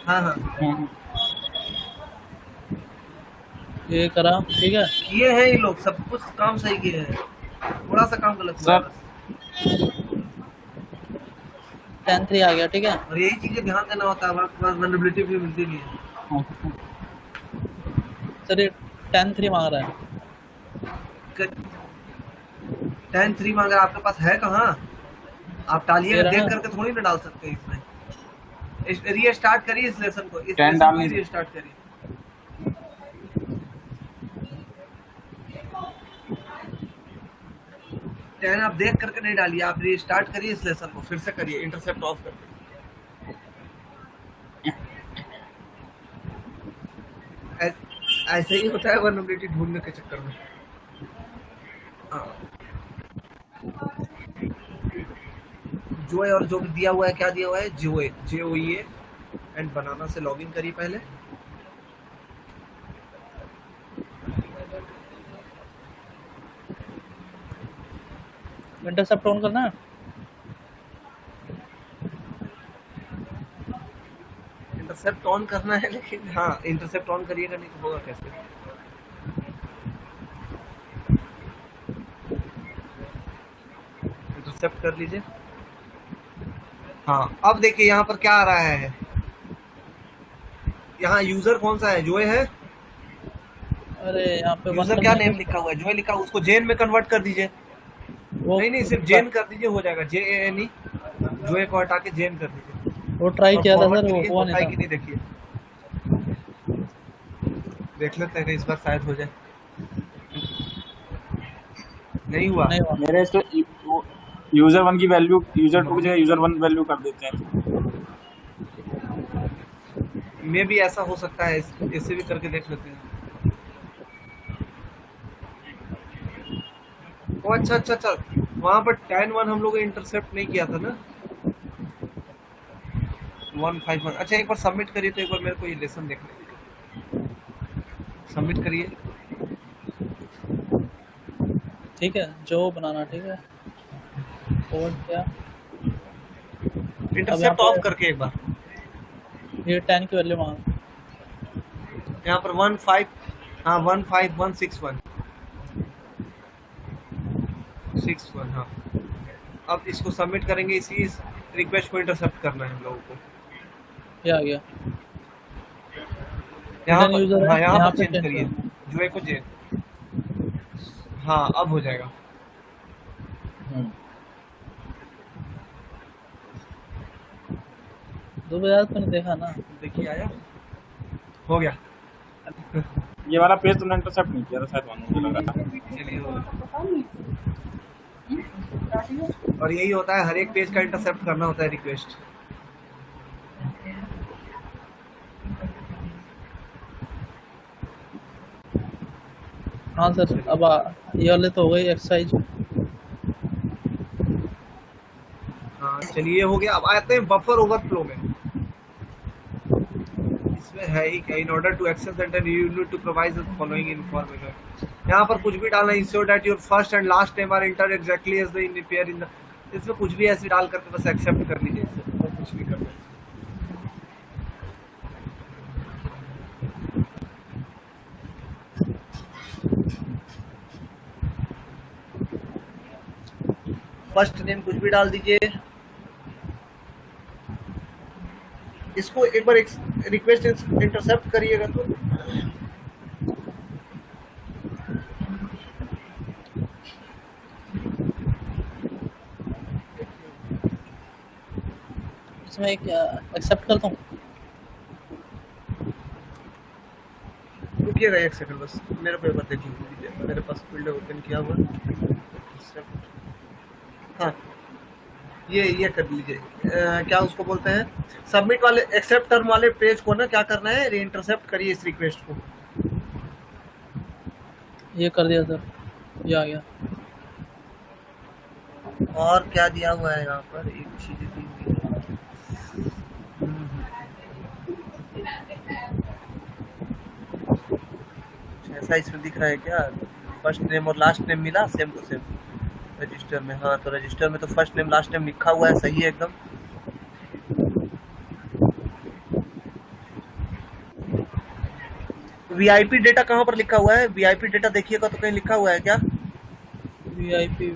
हाँ हाँ ये करा, ठीक है। किए हैं ये लोग, सब कुछ काम सही किए हैं, थोड़ा सा काम गलत हुआ है सर। बस। 10-3 आ गया, ठीक है। और यही चीजें ध्यान देना होता है, वल्नरेबिलिटी भी मिलती नहीं है। सर ये 10-3 मांग रहा है। 10-3 में अगर आपके पास है कहाँ, आप डालिए, तेरा देख ना। करके थोड़ी ना डाल सकते हैं इसमें। रीस्टार्ट करिए इस लेसन को, इस 10 लेसन डालने को से। रीस्टार्ट करिए। 10 आप देख करके नहीं डालिए, आप रीस्टार्ट करिए इस लेसन को, फिर से करिए इंटरसेप्ट ऑफ करके। ऐसे ही होता है वल्नरेबिलिटी ढूंढने के चक्कर में। जोए, और जो भी दिया हुआ है, क्या दिया हुआ है? जोए, JOE एंड बनाना से लॉगिन करिए पहले। इंटरसेप्ट ऑन करना है। इंटरसेप्ट ऑन करना है, लेकिन हाँ इंटरसेप्ट ऑन करिएगा, नहीं तो होगा कैसे। इंटरसेप्ट कर लीजिए। हाँ अब देखिए यहाँ पर क्या आ रहा है, यहाँ यूजर कौन सा है, जोए है। अरे यहाँ पे यूजर क्या नेम लिखा हुआ है, जोए लिखा हुआ, उसको जेन में कन्वर्ट कर दीजिए। वो नहीं सिर्फ जेन कर दीजिए, हो जाएगा, JANE, जोए को हटा के जेन कर दीजिए। वो ट्राई और किया था forward सर, वो करिए, हुआ होता है नहीं कि था। नहीं देखिए, देख लेते हैं कि इस बार शायद हो जाए। नहीं हुआ। नहीं हुआ। मेरे इसको यूजर 1 की वैल्यू यूजर 2 की जगह यूजर 1 वैल्यू कर देते हैं। मे भी ऐसा हो सकता है, इससे भी करके देख लेते हैं। ओ अच्छा, वहाँ पर 10-1 हम लोग इंटरसेप्ट नहीं किया था ना, 151। अच्छा एक बार सबमिट करिए, तो एक बार मेरे को ये लेसन देखने दीजिए। सबमिट करिए। ठीक है, जो बनाना ठीक है। और क्या, इंटरसेप्ट ऑफ करके एक बार, ये 10 की वैल्यू मांग। यहाँ पर 15161 61। हाँ अब इसको सबमिट करेंगे, इसी रिक्वेस्ट को इंटरसेप्ट करना है हम लोगों को। ये आ गया। यहाँ Hidden user पर, है, हाँ यहाँ यहाँ पर पे चेंज change करिए, करना जोए को जेन। हाँ अब हो जाएगा। दो बजे तो नहीं देखा ना। देखिए आया, हो गया। ये वाला पेज तुमने इंटरसेप्ट नहीं किया था शायद, मुझे लगा। चलिए हो गया। और यही होता है, हर एक पेज का इंटरसेप्ट करना होता है रिक्वेस्ट। हाँ सर, अब ये वाले तो हो गई एक्सरसाइज। हाँ चलिए हो गया। अब आते हैं बफर ओवरफ्लो में। इसमें है ही क्या, in order to access that you need to provide the following information. यहाँ पर कुछ भी डालना, ensure that your first and last name are entered exactly as the in pair in the. इसमें कुछ भी ऐसे डाल करके बस एक्सेप्ट कर लीजिए, इससे और कुछ नहीं करना। फर्स्ट नेम कुछ भी डाल दीजिए। इसको एक बार रिक्वेस्ट इंटरसेप्ट करिएगा तो इसमें एक एक्सेप्ट करता हूँ। रुकिएगा एक सेकंड बस, मेरे को एक बार देख लीजिए, मेरे पास फील्ड ओपन किया हुआ। हाँ ये कर लीजिए। क्या उसको बोलते हैं, सबमिट वाले एक्सेप्ट टर्म वाले पेज को ना क्या करना है, री इंटरसेप्ट करिए इस रिक्वेस्ट को। ये कर दिया सर, ये आ गया। और क्या दिया हुआ है यहाँ पर, एक चीज दी हुई है। ऐसा इसमें दिख रहा है क्या, फर्स्ट नेम और लास्ट नेम मिला सेम टू सेम रजिस्टर में। हाँ तो रजिस्टर में तो फर्स्ट नेम लास्ट नेम लिखा हुआ है, सही है एकदम। वीआईपी डेटा कहाँ पर लिखा हुआ है, वीआईपी डेटा देखिएगा तो कहीं लिखा हुआ है क्या। वीआईपी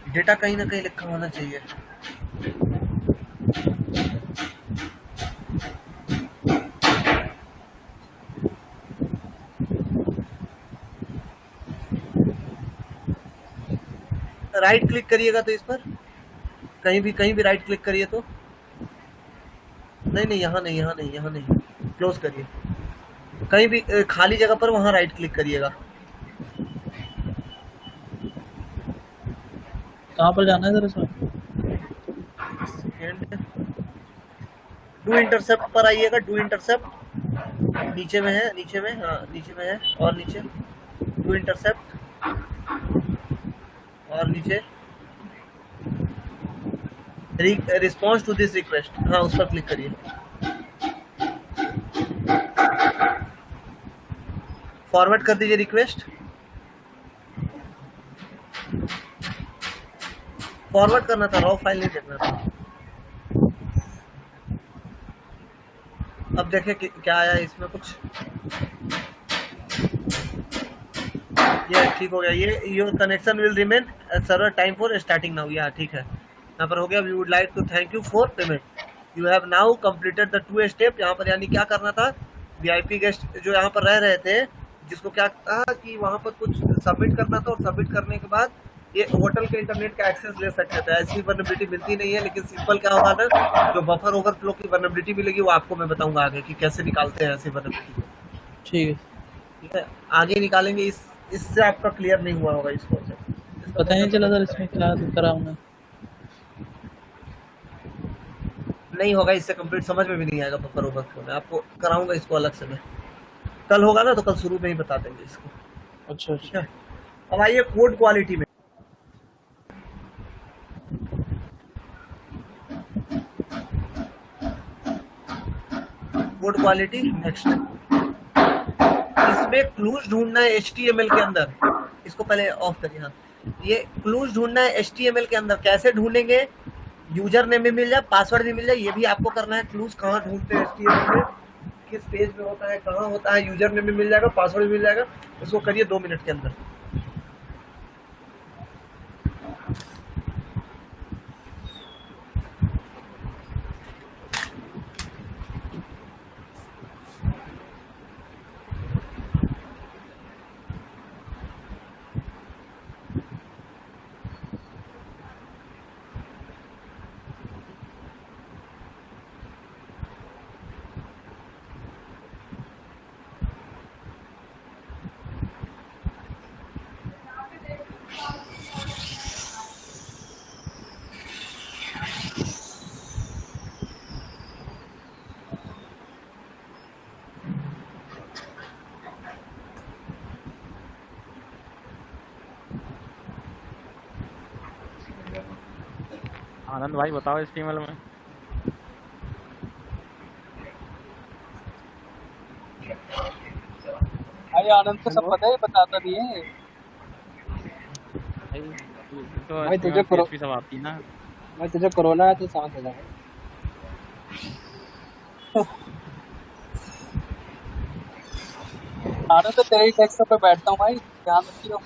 डेटा कहीं ना कहीं लिखा होना चाहिए। राइट क्लिक करिएगा तो इस पर कहीं भी राइट क्लिक करिए तो नहीं, यहाँ नहीं, क्लोज करिए। कहीं भी खाली जगह पर वहां राइट क्लिक करिएगा। कहाँ पर जाना है सर इसमें? डू इंटरसेप्ट पर आइएगा, डू इंटरसेप्ट नीचे में है, हाँ नीचे में है, और नीचे डू इंटरसेप्ट, और नीचे रिस्पॉन्स टू दिस रिक्वेस्ट, हाँ उस पर क्लिक करिए। फॉरवर्ड कर दीजिए रिक्वेस्ट। फॉरवर्ड करना था, रॉ फाइल नहीं देखना था। अब देखें क्या आया इसमें कुछ। ये ठीक हो गया। ये your connection will remain server time for starting now. या ठीक है, यहाँ पर हो गया। We would like to thank you for payment, you have now completed the 2 step. यहाँ पर यानी क्या करना था, वीआईपी गेस्ट जो यहाँ पर रह रहे थे, जिसको क्या था कि वहाँ पर कुछ सबमिट करना था, और सबमिट करने के बाद ये होटल के इंटरनेट का एक्सेस ले सकते थे। ऐसी वर्नेबिलिटी मिलती नहीं है, लेकिन सिंपल क्या होगा ना, जो बफर ओवरफ्लो की वर्नेबिलिटी मिलेगी वो आपको मैं बताऊंगा आगे कि कैसे निकालते हैं ऐसी वर्नेबिलिटी। ठीक है, ठीक है, आगे निकालेंगे। इससे आपका क्लियर नहीं हुआ होगा इसको से। पता ही नहीं चला सर इसमें क्या करा हमने। नहीं होगा इससे कंप्लीट, समझ में भी नहीं आएगा बफर ओवरफ्लो में। आपको कराऊंगा इसको अलग से मैं, कल होगा ना तो कल शुरू में ही बता देंगे इसको। अच्छा ठीक है, अब आइए कोड क्वालिटी में। कोड क्वालिटी नेक्स्ट, इसमें क्लूज ढूंढना है HTML के अंदर। इसको पहले ऑफ करिए। हाँ, ये क्लूज ढूंढना है HTML के अंदर। कैसे ढूंढेंगे, यूजर नेम भी मिल जाए, पासवर्ड भी मिल जाए, ये भी आपको करना है। क्लूज कहाँ ढूंढते हैं HTML में, किस पेज में होता है, कहाँ होता है, यूजर नेम भी मिल जाएगा, पासवर्ड भी मिल जाएगा। इसको करिए 2 मिनट के अंदर। आनंद भाई बताओ HTML में। अरे आनंद को सब पता है, बताता नहीं है तो भाई। तुझे करो, PHP सब आती है ना। भाई तुझे कोरोना है तो सांस हो जाएगा। आनंद तो तेरे ही डेस्क पे बैठता हूँ भाई, ध्यान रखियो।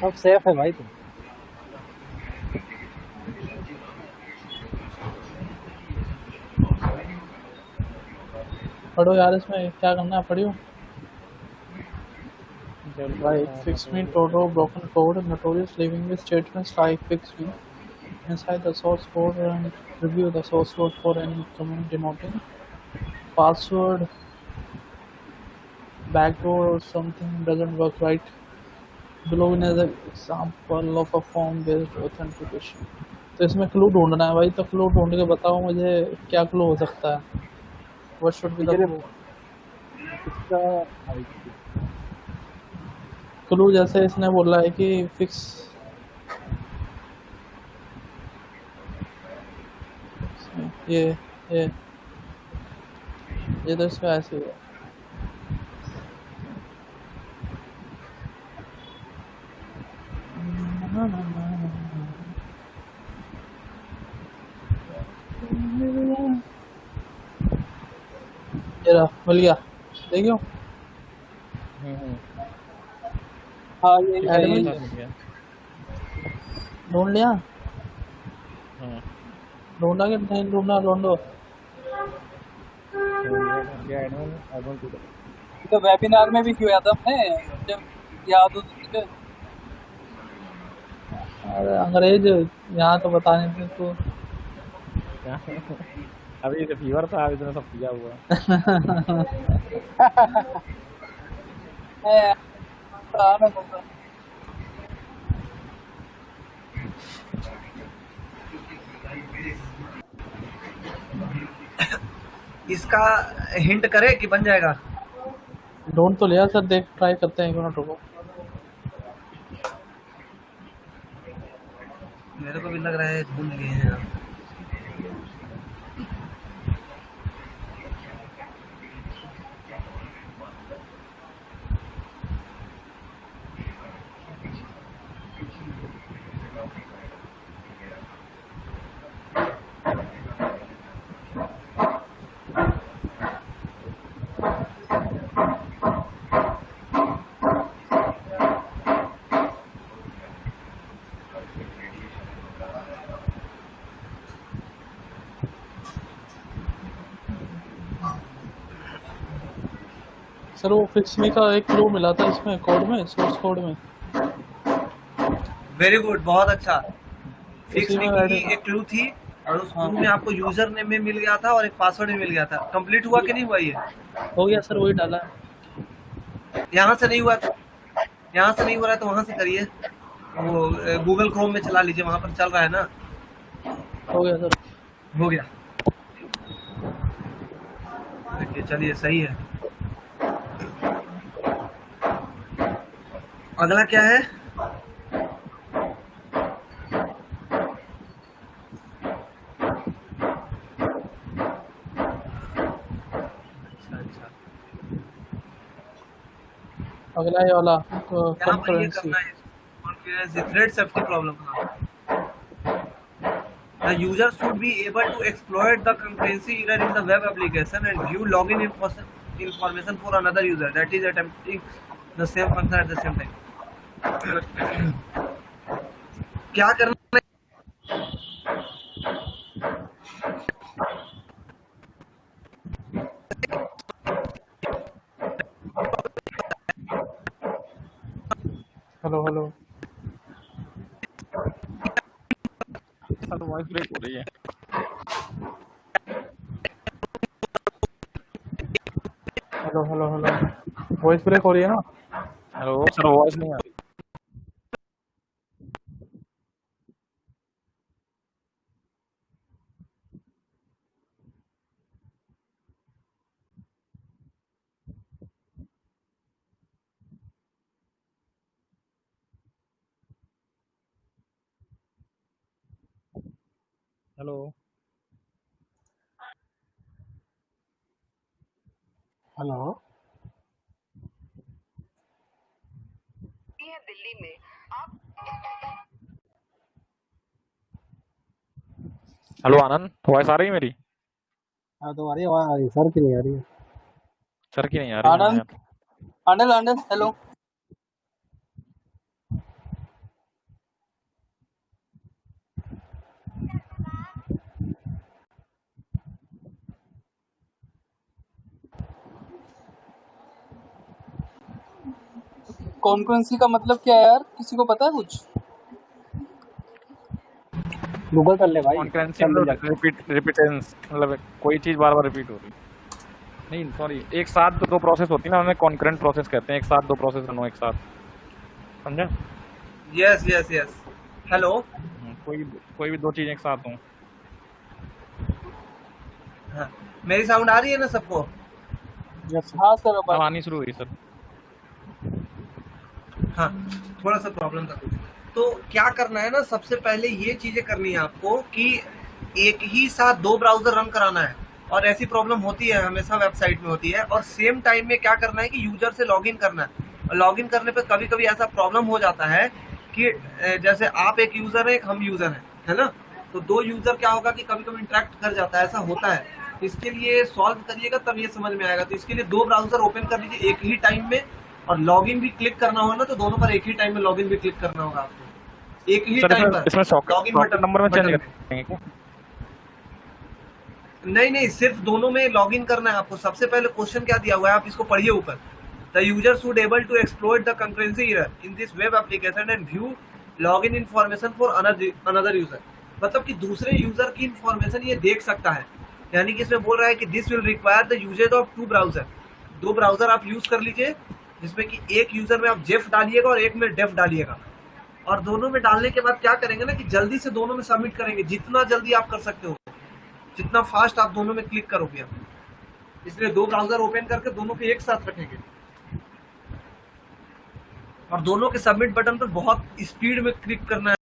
सब सेफ है भाई। तुम पढ़ो यार, इसमें क्या करना है, पढ़ियो। Right, fix me Toto broken code notorious leaving with statements like fix me inside the source code and review the source code for any comment denoting password backdoor or something doesn't work right. Below is an example of a form based authentication. तो इसमें clue ढूंढना है भाई। तो clue ढूंढ के बताओ मुझे क्या क्लू हो सकता है। What should be the clue? जैसे इसने बोला है कि फिक्स, ये तो इसमें ऐसे ही है। ये मिल गया, देखियो। हाँ ये एडमिन ढूंढ लिया। ढूंढा कि नहीं ढूंढा, ढूंढो। तो वेबिनार में भी किया था हमने, जब याद हो तुझे। अरे अंग्रेज यहाँ तो बताने थे तो। अभी तो फीवर था, अभी तो सब पिया हुआ। इसका हिंट करे कि बन जाएगा। ढूंढ तो लिया सर, देख ट्राई करते हैं, एक मिनट रुको। मेरे को भी लग रहा है ढूंढ लिए हैं आप। सर वो फिक्स मी का एक क्लू मिला था इसमें कोड में, सोर्स कोड में। वेरी गुड, बहुत अच्छा। फिक्स उसी मी में की ऐड- एक क्लू थी और उस हाँ क्लू में आपको यूजर नेम में मिल गया था और एक पासवर्ड भी मिल गया था। कंप्लीट हुआ कि नहीं हुआ ये? हो गया सर, वही डाला है। यहाँ से नहीं हुआ, यहाँ से नहीं हो रहा है तो वहां से करिए। वो गूगल क्रोम में चला लीजिए, वहां पर चल रहा है ना। हो गया सर। हो गया, देखिए चलिए सही है। अगला क्या है? अच्छा अच्छा, अगला ये वाला यहाँ पर ये कंकरेंसी। करना है, कॉन्फिडेंस थ्रेड सेफ्टी प्रॉब्लम का। The user should be able to exploit the concurrency error in the web application and view login information for another user that is attempting the same function at the same time. क्या करना है? Hello hello. Sir voice break हो रही है। Hello hello hello, voice break हो रही है ना? हेलो सर, वॉइस नहीं आ रही। Hello hello. हेलो आनंद, वॉइस आ रही है मेरी? हाँ तुम्हारी आवाज आ रही है, सर की नहीं आ रही है। सर की नहीं आ रही है आनंद, यार। अनिल अनिल हेलो। कॉन्फ्रेंसी का मतलब क्या है यार, किसी को पता है कुछ? गूगल कर ले भाई, कॉन्करेंसी सब मिल मतलब रिपीटेंस, मतलब कोई चीज बार बार रिपीट हो रही। नहीं सॉरी, एक साथ दो प्रोसेस होती है ना, उन्हें कॉन्करेंट प्रोसेस कहते हैं। एक साथ दो प्रोसेस रन हो एक साथ, समझा? Yes yes yes. हेलो, कोई भी दो चीज एक साथ हो। हाँ, मेरी साउंड आ रही है ना सबको? हाँ सर, अब अब आनी शुरू हुई सर। हाँ, थोड़ा सा प्रॉब्लम था। तो क्या करना है ना, सबसे पहले ये चीजें करनी है आपको कि एक ही साथ दो ब्राउजर रन कराना है। और ऐसी प्रॉब्लम होती है, हमेशा वेबसाइट में होती है। और सेम टाइम में क्या करना है कि यूजर से लॉगिन करना है। और लॉगिन करने पे कभी कभी ऐसा प्रॉब्लम हो जाता है कि जैसे आप एक यूजर है, एक हम यूजर है ना। तो दो यूजर क्या होगा कि कभी कभी इंटरेक्ट कर जाता है, ऐसा होता है। इसके लिए सॉल्व करिएगा तब ये समझ में आएगा। तो इसके लिए दो ब्राउजर ओपन कर लीजिए एक ही टाइम में, और लॉगिन भी क्लिक करना होगा ना, तो दोनों पर एक ही टाइम में लॉगिन भी क्लिक करना होगा आपको, एक ही सर टाइम इसमें पर सॉकेट लॉगिन बटन नंबर में चेंज बटन करेंगे क्या? नहीं नहीं, सिर्फ दोनों में लॉगिन करना है आपको। सबसे पहले क्वेश्चन क्या दिया हुआ है, आप इसको पढ़िए ऊपर। The user should able to exploit the concurrency error in this web application and view login information for another user. मतलब कि दूसरे यूजर की इन्फॉर्मेशन ये देख सकता है। यानी कि इसमें बोल रहा है कि this will require the usages of two browser. दो ब्राउजर आप यूज कर लीजिए, जिसमें कि एक यूजर में आप जेफ डालिएगा और एक में डेफ डालिएगा। और दोनों में डालने के बाद क्या करेंगे ना कि जल्दी से दोनों में सबमिट करेंगे, जितना जल्दी आप कर सकते हो, जितना फास्ट आप दोनों में क्लिक करोगे। इसलिए दो ब्राउजर ओपन करके दोनों के एक साथ रखेंगे, और दोनों के सबमिट बटन पर बहुत स्पीड में क्लिक करना है।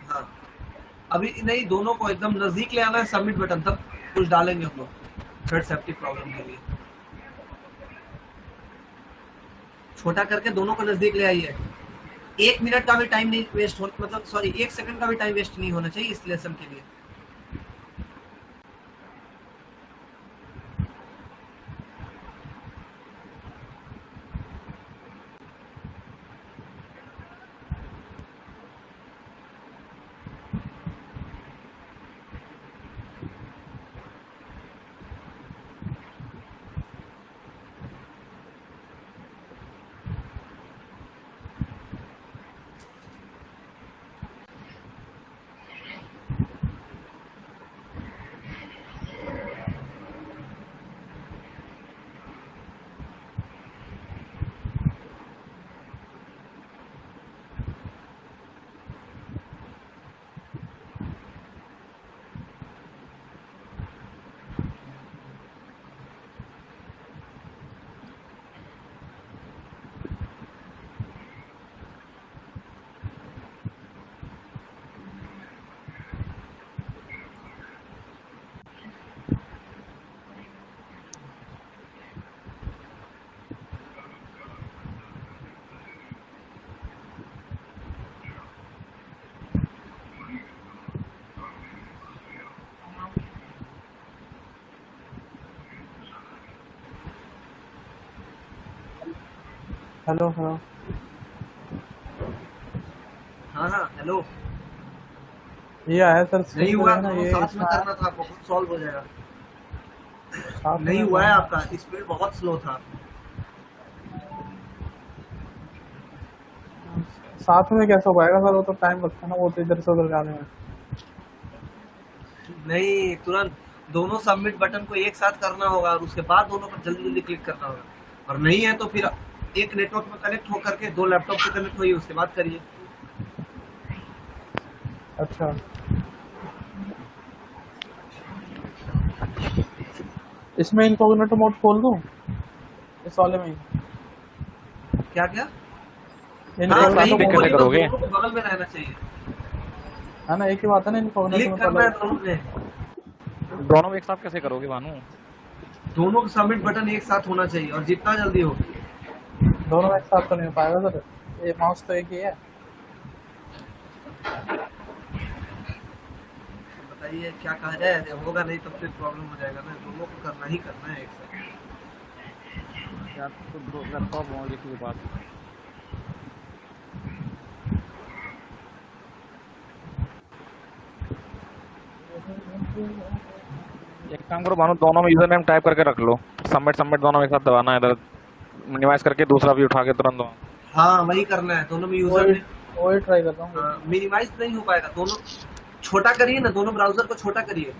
हाँ, अभी नहीं, दोनों को एकदम नजदीक ले आना है सबमिट बटन, तब कुछ डालेंगे हम लोग थ्रेड सेफ्टी प्रॉब्लम के लिए। छोटा करके दोनों को नजदीक ले आइए। 1 मिनट का भी टाइम नहीं वेस्ट हो, मतलब सॉरी 1 सेकंड का भी टाइम वेस्ट नहीं होना चाहिए इस लेसन के लिए। Hello hello. हाँ हाँ हेलो। ये आया सर नहीं स्क्रीन पे हुआ, देखना, दोनों ये साथ में इसमें आया, करना था आपको, खुद सॉल्व हो जाएगा। साथ में नहीं करना हुआ है है। आपका, स्पीड बहुत स्लो था। साथ में कैसे हो पाएगा सर, वो तो टाइम लगता है ना, वो तो इधर से उधर जाने में। नहीं, तुरंत दोनों सबमिट बटन को एक साथ करना होगा और उसके बाद दोनों पर जल्दी जल्दी क्लिक करना होगा, और नहीं है तो फिर एक नेटवर्क में कनेक्ट होकर के 2 लैपटॉप से कनेक्ट होइए, उसके बाद करिए। अच्छा इसमें इनकॉग्निटो मोड खोल दूं इस वाले में ही? क्या क्या? हाँ, इनकॉग्निटो नहीं, कैसे मोड तो करोगे? दोनों को बगल में रहना चाहिए, है ना, एक ही बात है ना, इनकॉग्निटो क्लिक में करना है पहले दोनों में। दोनों एक साथ कैसे करोगे भानु? दोनों का सबमिट बटन एक साथ होना चाहिए, और जितना जल्दी हो। दोनों एक साथ तो नहीं हो पाएगा सर, ये माउस तो एक ही है। बताइए क्या कहा जाए, होगा नहीं तो फिर प्रॉब्लम हो जाएगा ना, दोनों को करना ही करना है एक साथ। यार तो दो लैपटॉप होंगे किसी के पास। एक काम करो भानु, दोनों में यूजर नेम टाइप करके रख लो, सबमिट सबमिट दोनों एक साथ दबाना है, इधर मिनिमाइज करके दूसरा भी उठा के तुरंत दो। हाँ वही करना है, दोनों में यूजर ने। वही ट्राई कर रहा हूँ। मिनिमाइज नहीं हो पाएगा, दोनों छोटा करिए ना, दोनों ब्राउजर को छोटा करिए।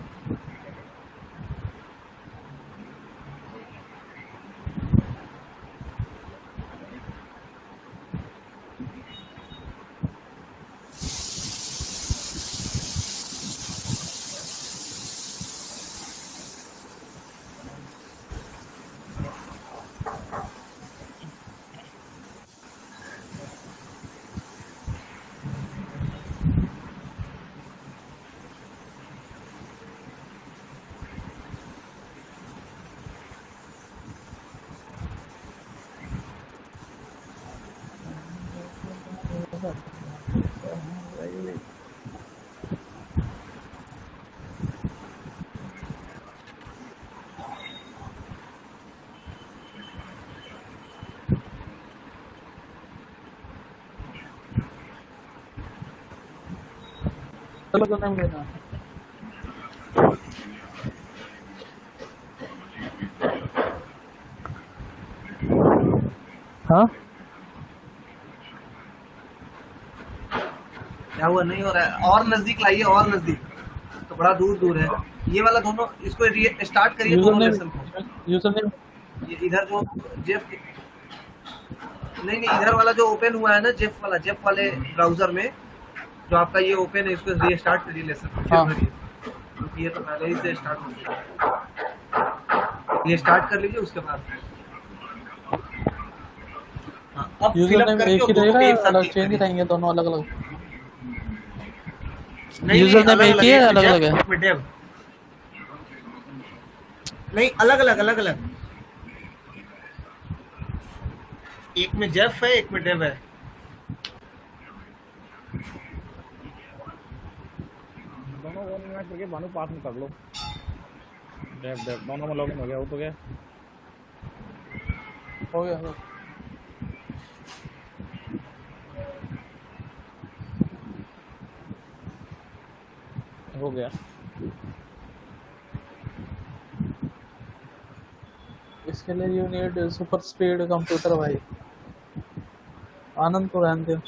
चलो तो नहीं लेना। हाँ क्या हुआ, नहीं हो रहा है? और नजदीक लाइए, और नजदीक, तो बड़ा दूर दूर है ये वाला। दोनों इसको स्टार्ट करिए, यूजर दोनों नेम, लेसन को। यूजर नेम ये इधर जो जेफ, नहीं नहीं, इधर वाला जो ओपन हुआ है ना, जेफ वाला, जेफ वाले ब्राउजर में जो आपका ये ओपन है, इसको रीस्टार्ट करिए लेसन को, फिर हाँ। भरिए, क्योंकि ये तो पहले ही से स्टार्ट हो चुका है। ये स्टार्ट कर लीजिए, उसके बाद हाँ, अब यूजर फिलअप नेम करके एक ही दोनों को रहेगा, एक साथ अलग क्लिक चेंज करिए। रहेंगे दोनों अलग अलग? नहीं, यूजर नेम एक ही है, अलग अलग है? एक में डेव, नहीं अलग अलग अलग अलग, एक में जेफ है, एक में डेव है। दोनों को मिनिमाइज करके भानु पास में कर लो। डेव डेव दोनों में लॉगिन हो गया, वो तो क्या हो गया हो गया। हो गया। इसके लिए you need super speed computer भाई। आनंद को रहने दो।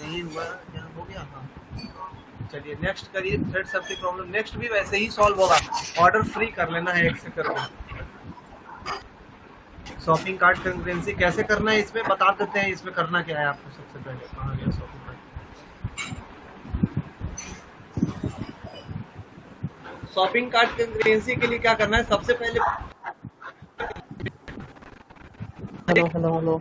नहीं हुआ, यहाँ हो गया। हाँ चलिए नेक्स्ट करिए, थ्रेड सेफ्टी प्रॉब्लम नेक्स्ट भी वैसे ही सॉल्व होगा। ऑर्डर फ्री कर लेना है एक से करके। शॉपिंग कार्ट कंकरेंसी कैसे करना है इसमें बता देते हैं। इसमें करना क्या है आपको, सबसे पहले कहाँ गया shopping cart. Shopping cart concurrency के लिए क्या करना है, सबसे पहले hello hello hello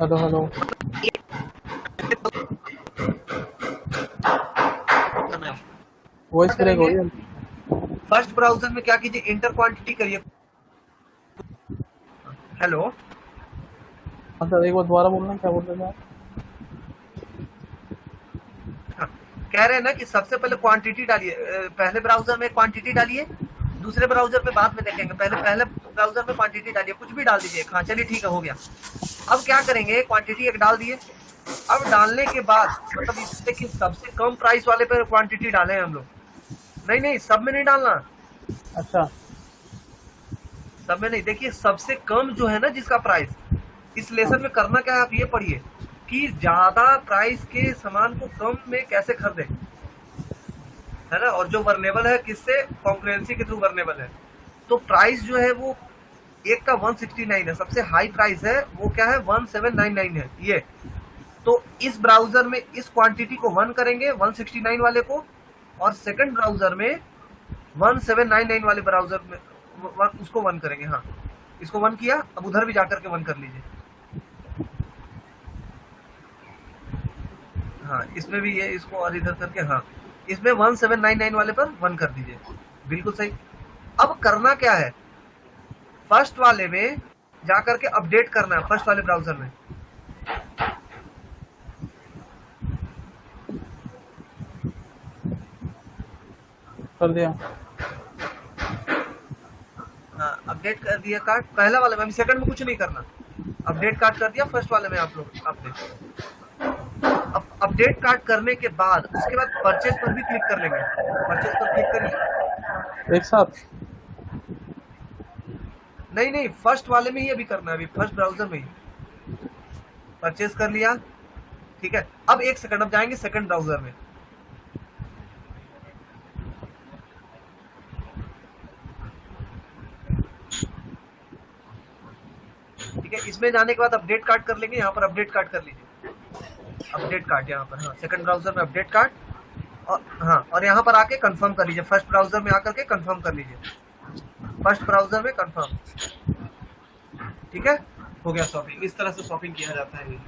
hello hello voice break हो रही है। फर्स्ट ब्राउजर में क्या कीजिए, इंटर क्वांटिटी करिए। हेलो, हाँ सर, एक बार दोबारा बोलना, क्या बोल रहे थे आप? हाँ, कह रहे हैं ना कि सबसे पहले क्वांटिटी डालिए। पहले ब्राउजर में क्वांटिटी डालिए, दूसरे ब्राउजर में बाद में देखेंगे। पहले ब्राउजर में क्वांटिटी डालिए, कुछ भी डाल दीजिए। हाँ चलिए ठीक है, हो गया। अब क्या करेंगे, क्वांटिटी एक डाल दिए। अब डालने के बाद मतलब इससे कि सबसे कम प्राइस वाले पे क्वांटिटी डाले हैं हम लोग। नहीं, सब में नहीं डालना, अच्छा, सब में नहीं। देखिए सबसे कम जो है ना जिसका प्राइस, इस लेसन में करना क्या है आप ये पढ़िए कि ज्यादा प्राइस के सामान को कम में कैसे खरीदे, है ना। और जो वर्नेबल है किससे, कॉन्करेंसी के थ्रू वर्नेबल है। तो प्राइस जो है वो एक का 169 है, सबसे हाई प्राइस है वो क्या है 1799 है ये। तो इस ब्राउजर में इस क्वांटिटी को 1 करेंगे 169 वाले को, और सेकंड ब्राउजर में 1799 वाले ब्राउजर में उसको 1 करेंगे। हाँ इसको 1 किया, अब उधर भी जाकर के 1 कर लीजिए। हाँ इसमें भी ये इसको और इधर करके, हाँ इसमें 1799 वाले पर 1 कर दीजिए, बिल्कुल सही। अब करना क्या है, फर्स्ट वाले में जाकर के अपडेट करना है, फर्स्ट वाले ब्राउजर में। कर दिया। हाँ अपडेट कर दिया कार्ड पहला वाले में, अभी सेकंड में कुछ नहीं करना। अपडेट कार्ड कर दिया फर्स्ट वाले में आप लोग आपने। अब अपडेट कार्ड करने के बाद उसके बाद परचेज पर भी क्लिक कर लेंगे। परचेज पर क्लिक करिए एक साथ। नहीं, फर्स्ट वाले में ही अभी करना है, अभी फर्स्ट ब्राउजर में ही परचेज कर लिया, ठीक है। अब एक सेकंड, अब जाएंगे सेकंड ब्राउजर में। ठीक है, इसमें जाने के बाद अपडेट कार्ड कर लेंगे। यहाँ पर अपडेट कार्ड कर लीजिए, अपडेट कार्ड यहाँ पर। हाँ सेकंड ब्राउजर में अपडेट कार्ड, और हाँ और यहाँ पर आके कंफर्म कर लीजिए। फर्स्ट ब्राउजर में आकर के कंफर्म कर लीजिए, फर्स्ट ब्राउजर में कंफर्म। ठीक है, हो गया शॉपिंग। इस तरह से शॉपिंग किया जाता है।